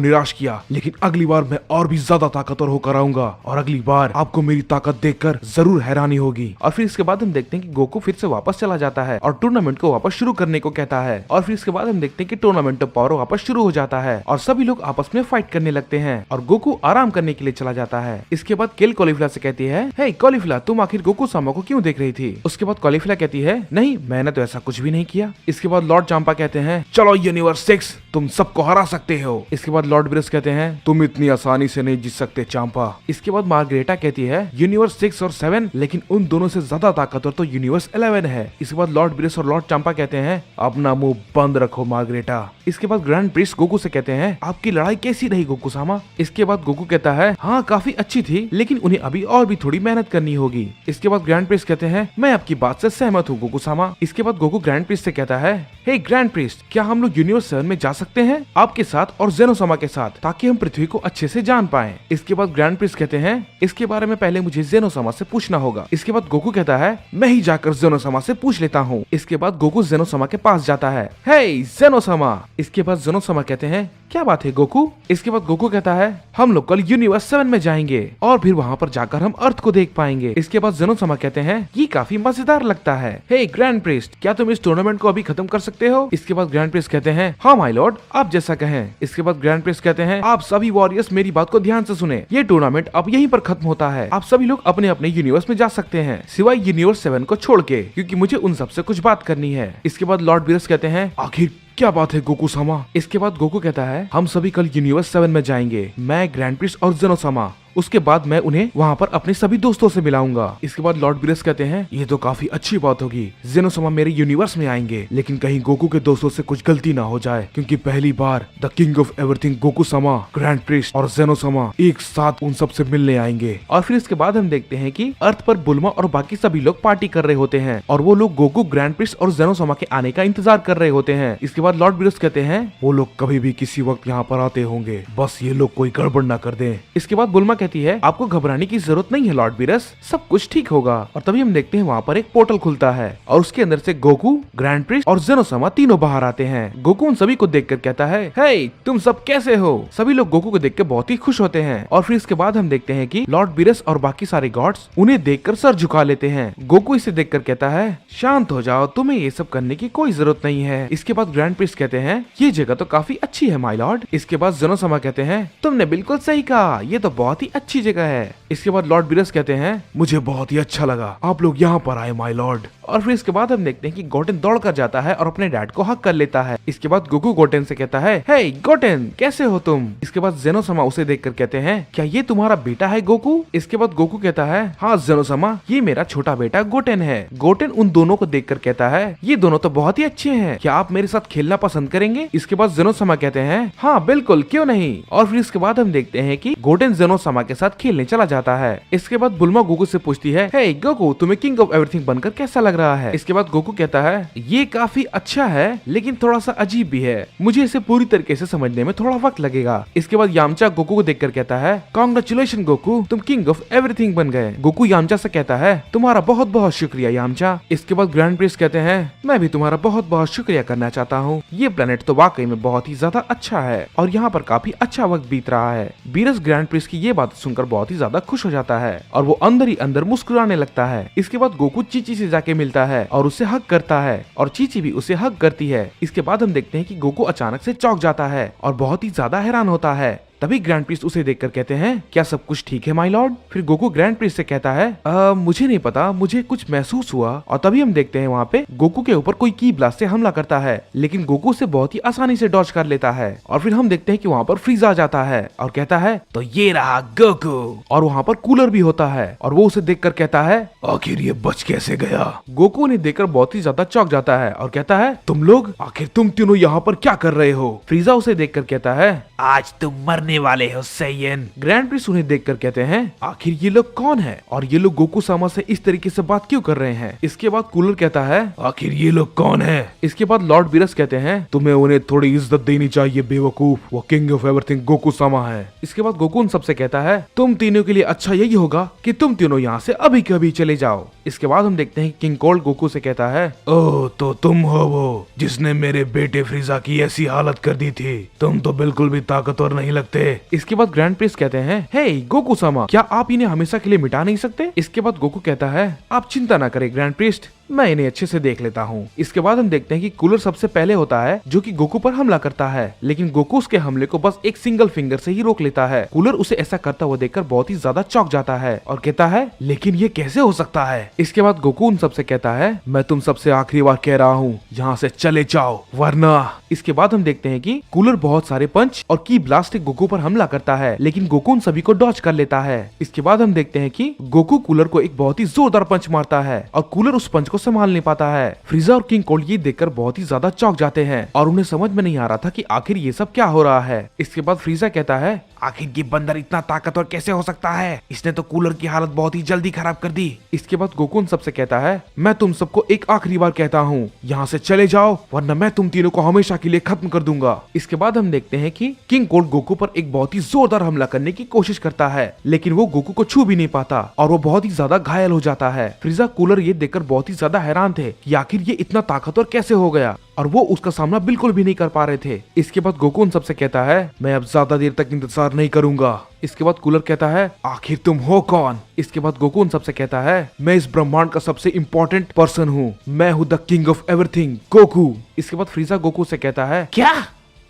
निराश किया, लेकिन अगली बार मैं और भी ज्यादा ताकतवर होकर आऊंगा और अगली बार आपको मेरी ताकत देखकर जरूर हैरानी होगी। और फिर इसके बाद हम देखते हैं कि गोकू फिर से वापस चला जाता है और टूर्नामेंट को वापस शुरू करने को कहता है। और फिर इसके बाद हम देखते हैं कि टूर्नामेंट ऑफ पावर वापस शुरू हो जाता है और सभी लोग आपस में फाइट करने लगते हैं और गोकू आराम करने के लिए चला जाता है। इसके बाद केल कॉलीफ्ला से कहती है हे कॉलीफ्ला, तुम आखिर गोकू सामा को क्यों देख रही थी? उसके बाद कॉलीफ्ला कहती है नहीं, मैंने तो ऐसा कुछ भी नहीं किया। इसके बाद लॉर्ड चांपा कहते हैं चलो यूनिवर्स 6 तुम सबको हरा सकते हो। इसके बाद लॉर्ड ब्रिस कहते हैं तुम इतनी आसानी से नहीं जीत सकते चांपा। इसके बाद मार्गरेटा कहती है यूनिवर्स 6 और 7, लेकिन उन दोनों से ज्यादा ताकतवर तो यूनिवर्स 11 है। इसके बाद लॉर्ड ब्रिस और लॉर्ड चांपा कहते हैं अपना मुंह बंद रखो मार्गरेटा। इसके बाद ग्रैंड प्रिस्ट गोकू से कहते हैं आपकी लड़ाई कैसी रही गोकू सामा। इसके बाद गोकू कहता है हाँ काफी अच्छी थी, लेकिन उन्हें अभी और भी थोड़ी मेहनत करनी होगी। इसके बाद ग्रैंड प्रिस्ट कहते हैं मैं आपकी बात से सहमत हूँ गोकू सामा। इसके बाद गोकू ग्रैंड प्रिस्ट से कहता है हे ग्रैंड प्रिस्ट, क्या हम लोग यूनिवर्स 7 में जा सकते हैं आपके साथ और जेनोसामा के साथ, ताकि हम पृथ्वी को अच्छे से जान पाएं। इसके बाद ग्रैंड प्रिस्ट कहते हैं इसके बारे में पहले मुझे जेनोसामा से पूछना होगा। इसके बाद गोकू कहता है मैं ही जाकर जेनोसामा से पूछ लेता हूँ। इसके बाद गोकू जेनोसामा के पास जाता है हे जेनोसामा। इसके बाद जेनोसामा कहते हैं क्या बात है गोकू। इसके बाद गोकू कहता है हम लोग कल यूनिवर्स 7 में जाएंगे और फिर वहाँ पर जाकर हम अर्थ को देख पाएंगे। इसके बाद जेनोसामा कहते हैं ये काफी मजेदार लगता है। हे ग्रैंड प्रिस्ट, क्या तुम इस टूर्नामेंट को अभी खत्म कर सकते हो। इसके बाद ग्रैंड प्रिस्ट कहते हैं हाँ माय लॉर्ड, आप जैसा कहें। इसके बाद ग्रैंड प्रिस्ट कहते हैं आप सभी वॉरियर्स मेरी बात को ध्यान से सुने, ये टूर्नामेंट अब यहीं पर खत्म होता है। आप सभी लोग अपने अपने यूनिवर्स में जा सकते हैं सिवाय यूनिवर्स 7 को छोड़ के, क्योंकि मुझे उन सबसे कुछ बात करनी है। इसके बाद लॉर्ड ब्रिस कहते हैं आखिर क्या बात है गोकू सामा। इसके बाद गोकू कहता है हम सभी कल यूनिवर्स 7 में जाएंगे, मैं ग्रैंड प्रिस्ट और जेनोसामा। उसके बाद मैं उन्हें वहाँ पर अपने सभी दोस्तों से मिलाऊंगा। इसके बाद लॉर्ड ब्रिस कहते हैं ये तो काफी अच्छी बात होगी, जेनोसामा मेरे यूनिवर्स में आएंगे, लेकिन कहीं गोकू के दोस्तों से कुछ गलती ना हो जाए, क्योंकि पहली बार the king of everything Goku सामा, ग्रैंड प्रिस्ट और जेनोसामा एक साथ उन सब से मिलने आएंगे। और फिर इसके बाद हम देखते हैं कि अर्थ पर बुल्मा और बाकी सभी लोग पार्टी कर रहे होते हैं और वो लोग गोकू, ग्रैंड प्रिस्ट और जेनोसामा के आने का इंतजार कर रहे होते हैं। इसके बाद लॉर्ड ब्रिस कहते हैं वो लोग कभी भी किसी वक्त यहाँ पर आते होंगे, बस ये लोग कोई गड़बड़ ना कर दें। इसके बाद बुल्मा कहती है आपको घबराने की जरूरत नहीं है लॉर्ड ब्रिस, सब कुछ ठीक होगा। और तभी हम देखते हैं वहाँ पर एक पोर्टल खुलता है और उसके अंदर से गोकू, ग्रैंड प्रिस्ट और जेनोसामा तीनों बाहर आते हैं। गोकू उन सभी को देखकर कहता है हे तुम सब कैसे हो। सभी लोग गोकू को देख कर बहुत ही खुश होते हैं। और फिर इसके बाद हम देखते हैं कि लॉर्ड ब्रिस और बाकी सारे गॉड्स उन्हें देखकर सर झुका लेते हैं। गोकू इसे देखकर कहता है शांत हो जाओ, तुम्हें ये सब करने की कोई जरूरत नहीं है। इसके बाद ग्रैंड प्रिस्ट कहते हैं ये जगह तो काफी अच्छी है माय लॉर्ड। इसके बाद जेनोसामा कहते हैं तुमने बिल्कुल सही कहा, ये तो बहुत ही अच्छी जगह है। इसके बाद लॉर्ड ब्रिस कहते हैं मुझे बहुत ही अच्छा लगा आप लोग यहाँ पर आए माय लॉर्ड। और फिर इसके बाद हम देखते हैं कि गोटेन दौड़कर जाता है और अपने डैड को हक कर लेता है। इसके बाद गोकू गोटेन से कहता है हे गोटेन कैसे हो तुम। इसके बाद जेनोसामा उसे देखकर कहते हैं क्या ये तुम्हारा बेटा है गोकू। इसके बाद गोकू कहता है हाँ जेनोसामा, ये मेरा छोटा बेटा गोटेन है। गोटेन उन दोनों को देखकर कहता है ये दोनों तो बहुत ही अच्छे हैं, क्या आप मेरे साथ खेलना पसंद करेंगे। इसके बाद जेनोसामा कहते हैं हाँ बिल्कुल, क्यों नहीं। और फिर इसके बाद हम देखते हैं कि गोटेन जेनोसामा के साथ खेलने चला जाता है। इसके बाद बुल्मा गोकू से पूछती है हे गोकू तुम्हें किंग ऑफ एवरीथिंग बनकर कैसा लग रहा है। इसके बाद गोकू कहता है ये काफी अच्छा है, लेकिन थोड़ा सा अजीब भी है, मुझे इसे पूरी तरीके से समझने में थोड़ा वक्त लगेगा। इसके बाद यामचा गोकू को देखकर कहता है कांग्रेचुलेशन गोकू, तुम किंग ऑफ एवरीथिंग बन गए। गोकू यामचा से कहता है तुम्हारा बहुत बहुत शुक्रिया यामचा। इसके बाद ग्रैंड प्रिस्ट कहते हैं मैं भी तुम्हारा बहुत बहुत शुक्रिया करना चाहता हूँ, ये प्लेनेट तो वाकई में बहुत ही ज्यादा अच्छा है और यहाँ पर काफी अच्छा वक्त बीत रहा है। बीरस ग्रैंड प्रिस्ट की ये बात सुनकर बहुत ही ज्यादा खुश हो जाता है और वो अंदर ही अंदर मुस्कुराने लगता है। इसके बाद गोकू चीची से जाके मिलता है और उसे हक करता है और चीची भी उसे हक करती है। इसके बाद हम देखते हैं कि गोकू अचानक से चौंक जाता है और बहुत ही ज्यादा हैरान होता है। तभी ग्रैंड प्रिस्ट उसे देखकर कहते हैं क्या सब कुछ ठीक है माय लॉर्ड। फिर गोकू ग्रैंड प्रिस्ट से कहता है मुझे नहीं पता, मुझे कुछ महसूस हुआ। और तभी हम देखते हैं वहाँ पे गोकू के ऊपर कोई की ब्लास्ट से हमला करता है, लेकिन गोकू उसे बहुत ही आसानी से डॉज कर लेता है। और फिर हम देखते हैं कि वहाँ पर फ्रीज आ जाता है और कहता है तो ये रहा गोकू। और वहाँ पर कूलर भी होता है और वो उसे देखकर कहता है आखिर ये बच कैसे गया। गोकू उन्हें देखकर बहुत ही ज्यादा चौंक जाता है और कहता है तुम लोग, आखिर तुम तीनों यहाँ पर क्या कर रहे हो। फ्रीजा उसे देखकर कहता है आज तुम मरने वाले हो सैयन। ग्रैंड प्रिस्ट उन्हें देखकर कहते हैं आखिर ये लोग कौन है और ये लोग गोकू सामा से इस तरीके से बात क्यों कर रहे हैं। इसके बाद कूलर कहता है आखिर ये लोग कौन है। इसके बाद लॉर्ड बीरस कहते हैं तुम्हें उन्हें थोड़ी इज्जत देनी चाहिए बेवकूफ, वो किंग ऑफ एवरीथिंग गोकू सामा है। इसके बाद गोकू उन सबसे कहता है तुम तीनों के लिए अच्छा यही होगा कि तुम तीनों यहाँ से अभी कभी चले जाओ। इसके बाद हम देखते हैं किंग कोल्ड गोकू से कहता है ओह तो तुम हो वो जिसने मेरे बेटे फ्रीजा की ऐसी हालत कर दी थी, तुम तो बिल्कुल भी ताकतवर नहीं लगते। इसके बाद ग्रैंड प्रिस्ट कहते हैं हे गोकू सामा, क्या आप इन्हें हमेशा के लिए मिटा नहीं सकते। इसके बाद गोकू कहता है आप चिंता ना करें ग्रैंड प्रिस्ट, मैं इन्हें अच्छे से देख लेता हूँ। इसके बाद हम देखते हैं कि कूलर सबसे पहले होता है जो कि गोकू पर हमला करता है, लेकिन गोकू उसके हमले को बस एक सिंगल फिंगर से ही रोक लेता है। कूलर उसे ऐसा करता हुआ देखकर बहुत ही ज्यादा चौंक जाता है और कहता है लेकिन ये कैसे हो सकता है। इसके बाद गोकू उन सबसे कहता है मैं तुम सबसे आखिरी बार कह रहा हूँ यहाँ से चले जाओ वरना। इसके बाद हम देखते हैं कि कूलर बहुत सारे पंच और की ब्लास्ट गोकू पर हमला करता है, लेकिन गोकू उन सभी को डॉज कर लेता है। इसके बाद हम देखते हैं कि गोकू कूलर को एक बहुत ही जोरदार पंच मारता है और कूलर उस पंच को संभाल नहीं पाता है। फ्रीजा और किंग कोल्ड ये देखकर बहुत ही ज्यादा चौंक जाते हैं और उन्हें समझ में नहीं आ रहा था कि आखिर ये सब क्या हो रहा है। इसके बाद फ्रीजा कहता है आखिर ये बंदर इतना ताकतवर कैसे हो सकता है, इसने तो कूलर की हालत बहुत ही जल्दी खराब कर दी। इसके बाद गोकू उन सबसे कहता है मैं तुम सबको एक आखिरी बार कहता हूँ यहाँ से चले जाओ वरना मैं तुम तीनों को हमेशा के लिए खत्म कर दूंगा। इसके बाद हम देखते हैं कि किंग कोल्ड गोकू पर एक बहुत ही जोरदार हमला करने की कोशिश करता है, लेकिन वो गोकू को छू भी नहीं पाता और वो बहुत ही ज्यादा घायल हो जाता है। फ्रीजा कूलर ये देखकर बहुत ही ज्यादा हैरान थे कि आखिर ये इतना ताकतवर कैसे हो गया और वो उसका सामना बिल्कुल भी नहीं कर पा रहे थे। इसके बाद गोकू उन सबसे कहता है मैं अब ज्यादा देर तक इंतजार नहीं करूंगा। इसके बाद कूलर कहता है आखिर तुम हो कौन। इसके बाद गोकू उन सबसे कहता है मैं इस ब्रह्मांड का सबसे इम्पोर्टेंट पर्सन हूँ, मैं हूँ the king of everything Goku. इसके बाद फ्रीजा गोकू से कहता है क्या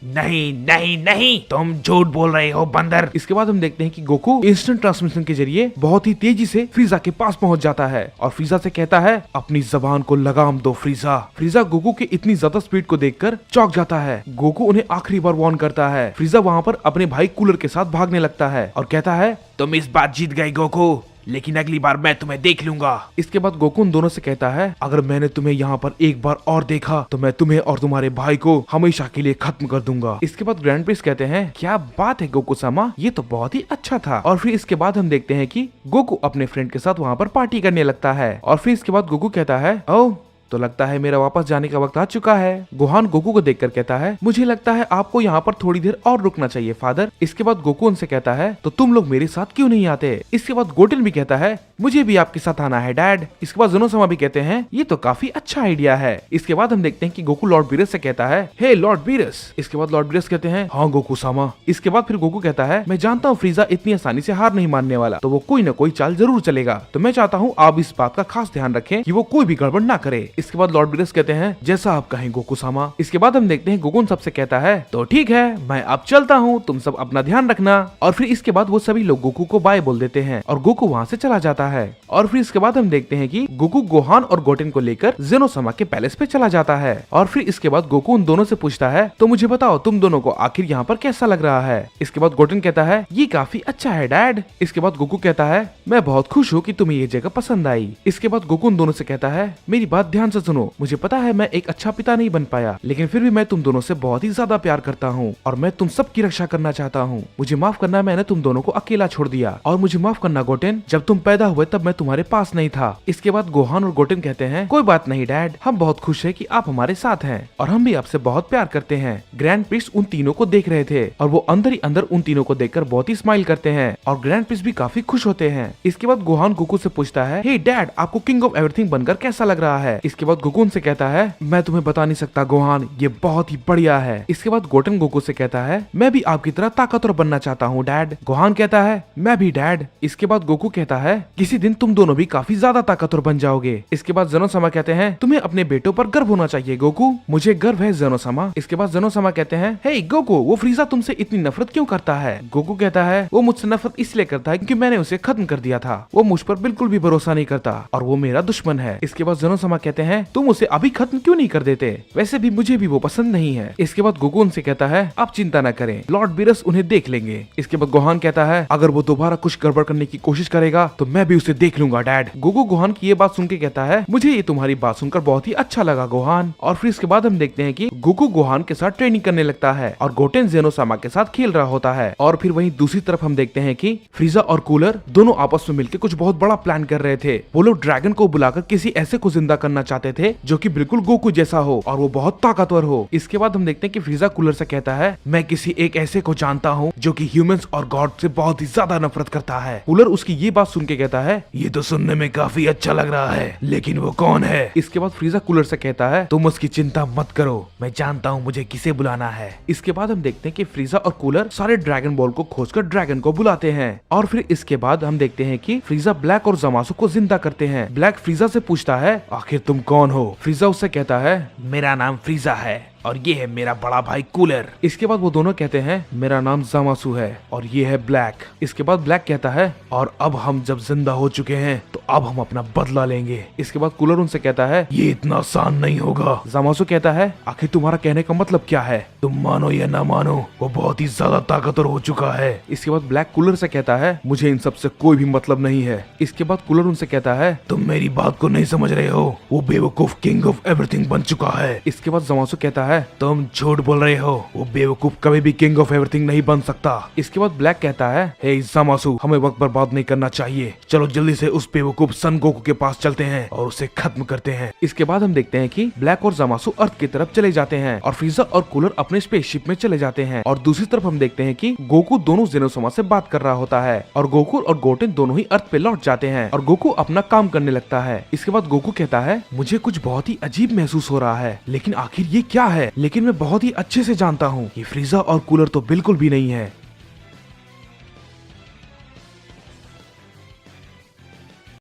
नहीं नहीं नहीं तुम झूठ बोल रहे हो बंदर। इसके बाद हम देखते हैं कि गोकू इंस्टेंट ट्रांसमिशन के जरिए बहुत ही तेजी से फ्रीजा के पास पहुंच जाता है और फ्रीजा से कहता है अपनी जबान को लगाम दो फ्रीजा। फ्रीजा गोकू की इतनी ज्यादा स्पीड को देखकर चौंक जाता है। गोकू उन्हें आखिरी बार वार्न करता है। फ्रीजा वहाँ पर अपने भाई कूलर के साथ भागने लगता है और कहता है तुम इस बार जीत गए गोकू, लेकिन अगली बार मैं तुम्हें देख लूंगा। इसके बाद गोकू उन दोनों से कहता है अगर मैंने तुम्हें यहाँ पर एक बार और देखा तो मैं तुम्हें और तुम्हारे भाई को हमेशा के लिए खत्म कर दूंगा। इसके बाद ग्रैंड प्रिंस कहते हैं क्या बात है गोकू सामा, ये तो बहुत ही अच्छा था। और फिर इसके बाद हम देखते हैं कि गोकू अपने फ्रेंड के साथ वहाँ पर पार्टी करने लगता है और फिर इसके बाद गोकू कहता है ओह तो लगता है मेरा वापस जाने का वक्त आ चुका है। गोहान गोकू को देखकर कहता है मुझे लगता है आपको यहाँ पर थोड़ी देर और रुकना चाहिए फादर। इसके बाद गोकू उनसे कहता है तो तुम लोग मेरे साथ क्यों नहीं आते। इसके बाद गोटेन भी कहता है मुझे भी आपके साथ आना है डैड। इसके बाद जोनोसामा भी कहते हैं ये तो काफी अच्छा आइडिया है। इसके बाद हम देखते हैं कि गोकू लॉर्ड बीरस से कहता है हे लॉर्ड बीरस। इसके बाद लॉर्ड बीरस कहते हैं हाँ गोकू सामा। इसके बाद फिर गोकू कहता है मैं जानता हूँ फ्रीजा इतनी आसानी से हार नहीं मानने वाला, तो वो कोई न कोई चाल जरूर चलेगा, तो मैं चाहता हूँ आप इस बात का खास ध्यान रखें कि वो कोई भी गड़बड़ ना करे। इसके बाद लॉर्ड बीरस कहते हैं जैसा आप कहें गोकू सामा। इसके बाद हम देखते हैं गोकू सबसे कहता है तो ठीक है मैं अब चलता हूँ, तुम सब अपना ध्यान रखना। और फिर इसके बाद वो सभी लोग गोकू को बाय बोल देते हैं और गोकू वहाँ से चला जाता है। और फिर इसके बाद हम देखते हैं कि गोकू गोहान और गोटेन को लेकर जेनोसामा के पैलेस पे चला जाता है। और फिर इसके बाद गोकू उन दोनों से पूछता है तो मुझे बताओ तुम दोनों को आखिर यहाँ पर कैसा लग रहा है। इसके बाद गोटेन कहता है ये काफी अच्छा है डैड। इसके बाद गोकू कहता है मैं बहुत खुश हूँ कि तुम्हें ये जगह पसंद आई। इसके बाद गोकू उन दोनों से कहता है मेरी बात ध्यान से सुनो, मुझे पता है मैं एक अच्छा पिता नहीं बन पाया, लेकिन फिर भी मैं तुम दोनों से बहुत ही ज्यादा प्यार करता हूँ और मैं तुम सबकी रक्षा करना चाहता हूँ। मुझे माफ करना मैंने तुम दोनों को अकेला छोड़ दिया, और मुझे माफ करना गोटेन जब तुम पैदा हुए तब मैं तुम्हारे पास नहीं था। इसके बाद गोहान और गोटेन कहते हैं कोई बात नहीं डैड, हम बहुत खुश है कि आप हमारे साथ हैं और हम भी आपसे बहुत प्यार करते हैं। ग्रैंड प्रिंस उन तीनों को देख रहे थे और वो अंदर ही अंदर उन तीनों को देखकर बहुत ही स्माइल करते हैं और ग्रैंड प्रिंस भी काफी खुश होते हैं। इसके बाद गोहान गोकू से पूछता है हे डैड आपको किंग ऑफ एवरीथिंग बनकर कैसा लग रहा है। इसके बाद गोकू से कहता है मैं तुम्हें बता नहीं सकता गोहान, ये बहुत ही बढ़िया है। इसके बाद गोटेन गोकू से कहता है मैं भी आपकी तरह ताकतवर बनना चाहता हूँ डैड। गोहान कहता है मैं भी डैड। इसके बाद गोकू कहता है किसी दिन तुम दोनों भी काफी ज्यादा ताकतवर बन जाओगे। इसके बाद जेनोसामा कहते हैं तुम्हें अपने बेटों पर गर्व होना चाहिए गोकू, मुझे गर्व है जेनोसामा। इसके बाद जेनोसामा कहते हैं हे गोकू वो फ्रीजा तुमसे इतनी नफरत क्यों करता है। गोकू कहता है वो मुझसे नफरत इसलिए करता है क्योंकि मैंने उसे खत्म कर दिया था, वो मुझ पर बिल्कुल भी भरोसा नहीं करता और वो मेरा दुश्मन है। इसके बाद जेनोसामा कहते हैं तुम उसे अभी खत्म क्यों नहीं कर देते, वैसे भी मुझे भी वो पसंद नहीं है। इसके बाद गोकू उनसे कहता है आप चिंता न करें, लॉर्ड बीरस उन्हें देख लेंगे। इसके बाद गोहान कहता है अगर वो दोबारा कुछ गड़बड़ करने की कोशिश करेगा तो मैं भी उसे देख लूंगा डैड। गोकू गोहान की ये बात सुन के कहता है मुझे ये तुम्हारी बात सुनकर बहुत ही अच्छा लगा गोहान। और फिर इसके बाद हम देखते हैं कि गोकू गोहान के साथ ट्रेनिंग करने लगता है और गोटेन जेनोसामा के साथ खेल रहा होता है। और फिर वहीं दूसरी तरफ हम देखते हैं कि फ्रीजा और कूलर दोनों आपस में मिलकर कुछ बहुत बड़ा प्लान कर रहे थे। वो लोग ड्रैगन को बुलाकर किसी ऐसे को जिंदा करना चाहते थे जो कि बिल्कुल गोकू जैसा हो और वो बहुत ताकतवर हो। इसके बाद हम देखते हैं कि फ्रीजा कूलर से कहता है मैं किसी एक ऐसे को जानता हूँ जो कि ह्यूमंस और गॉड से बहुत ही ज्यादा नफरत करता है। कूलर उसकी ये बात सुन के कहता है ये तो सुनने में काफी अच्छा लग रहा है, लेकिन वो कौन है। इसके बाद फ्रीजा कूलर से कहता है तुम उसकी चिंता मत करो, मैं जानता हूँ मुझे किसे बुलाना है। इसके बाद हम देखते हैं कि फ्रीजा और कूलर सारे ड्रैगन बॉल को खोजकर ड्रैगन को बुलाते हैं। और फिर इसके बाद हम देखते हैं कि फ्रीजा ब्लैक और जमासु को जिंदा करते हैं। ब्लैक फ्रीजा से पूछता है आखिर तुम कौन हो? फ्रीजा उससे कहता है मेरा नाम फ्रीजा है और ये है मेरा बड़ा भाई कूलर। इसके बाद वो दोनों कहते हैं मेरा नाम जामासु है और ये है ब्लैक। इसके बाद ब्लैक कहता है और अब हम जब जिंदा हो चुके हैं तो अब हम अपना बदला लेंगे। इसके बाद कूलर उनसे कहता है ये इतना आसान नहीं होगा। जामासु कहता है आखिर तुम्हारा कहने का मतलब क्या है? तुम मानो या ना मानो वो बहुत ही ज्यादा ताकतवर हो चुका है। इसके बाद ब्लैक कूलर से कहता है मुझे इन सब से कोई भी मतलब नहीं है। इसके बाद कूलर उनसे कहता है तुम मेरी बात को नहीं समझ रहे हो, वो बेवकूफ किंग ऑफ एवरीथिंग बन चुका है। इसके बाद जामासु कहता है तुम झूठ बोल रहे हो, वो बेवकूफ कभी भी किंग ऑफ एवरीथिंग नहीं बन सकता। इसके बाद ब्लैक कहता है हे जामासु हमें वक्त बर्बाद नहीं करना चाहिए, चलो जल्दी से उस बेवकूफ सन गोकू के पास चलते हैं और उसे खत्म करते हैं। इसके बाद हम देखते हैं कि ब्लैक और जामासु अर्थ की तरफ चले जाते हैं और फ्रीजा और कूलर अपने स्पेसशिप में चले जाते हैं और दूसरी तरफ हम देखते हैं कि गोकू दोनों जेनोसोमा से बात कर रहा होता है और गोकू और गोटेन दोनों ही अर्थ पे लौट जाते हैं और गोकू अपना काम करने लगता है। इसके बाद गोकू कहता है मुझे कुछ बहुत ही अजीब महसूस हो रहा है, लेकिन आखिर ये क्या है? लेकिन मैं बहुत ही अच्छे से जानता हूँ ये फ्रीजा और कूलर तो बिल्कुल भी नहीं है।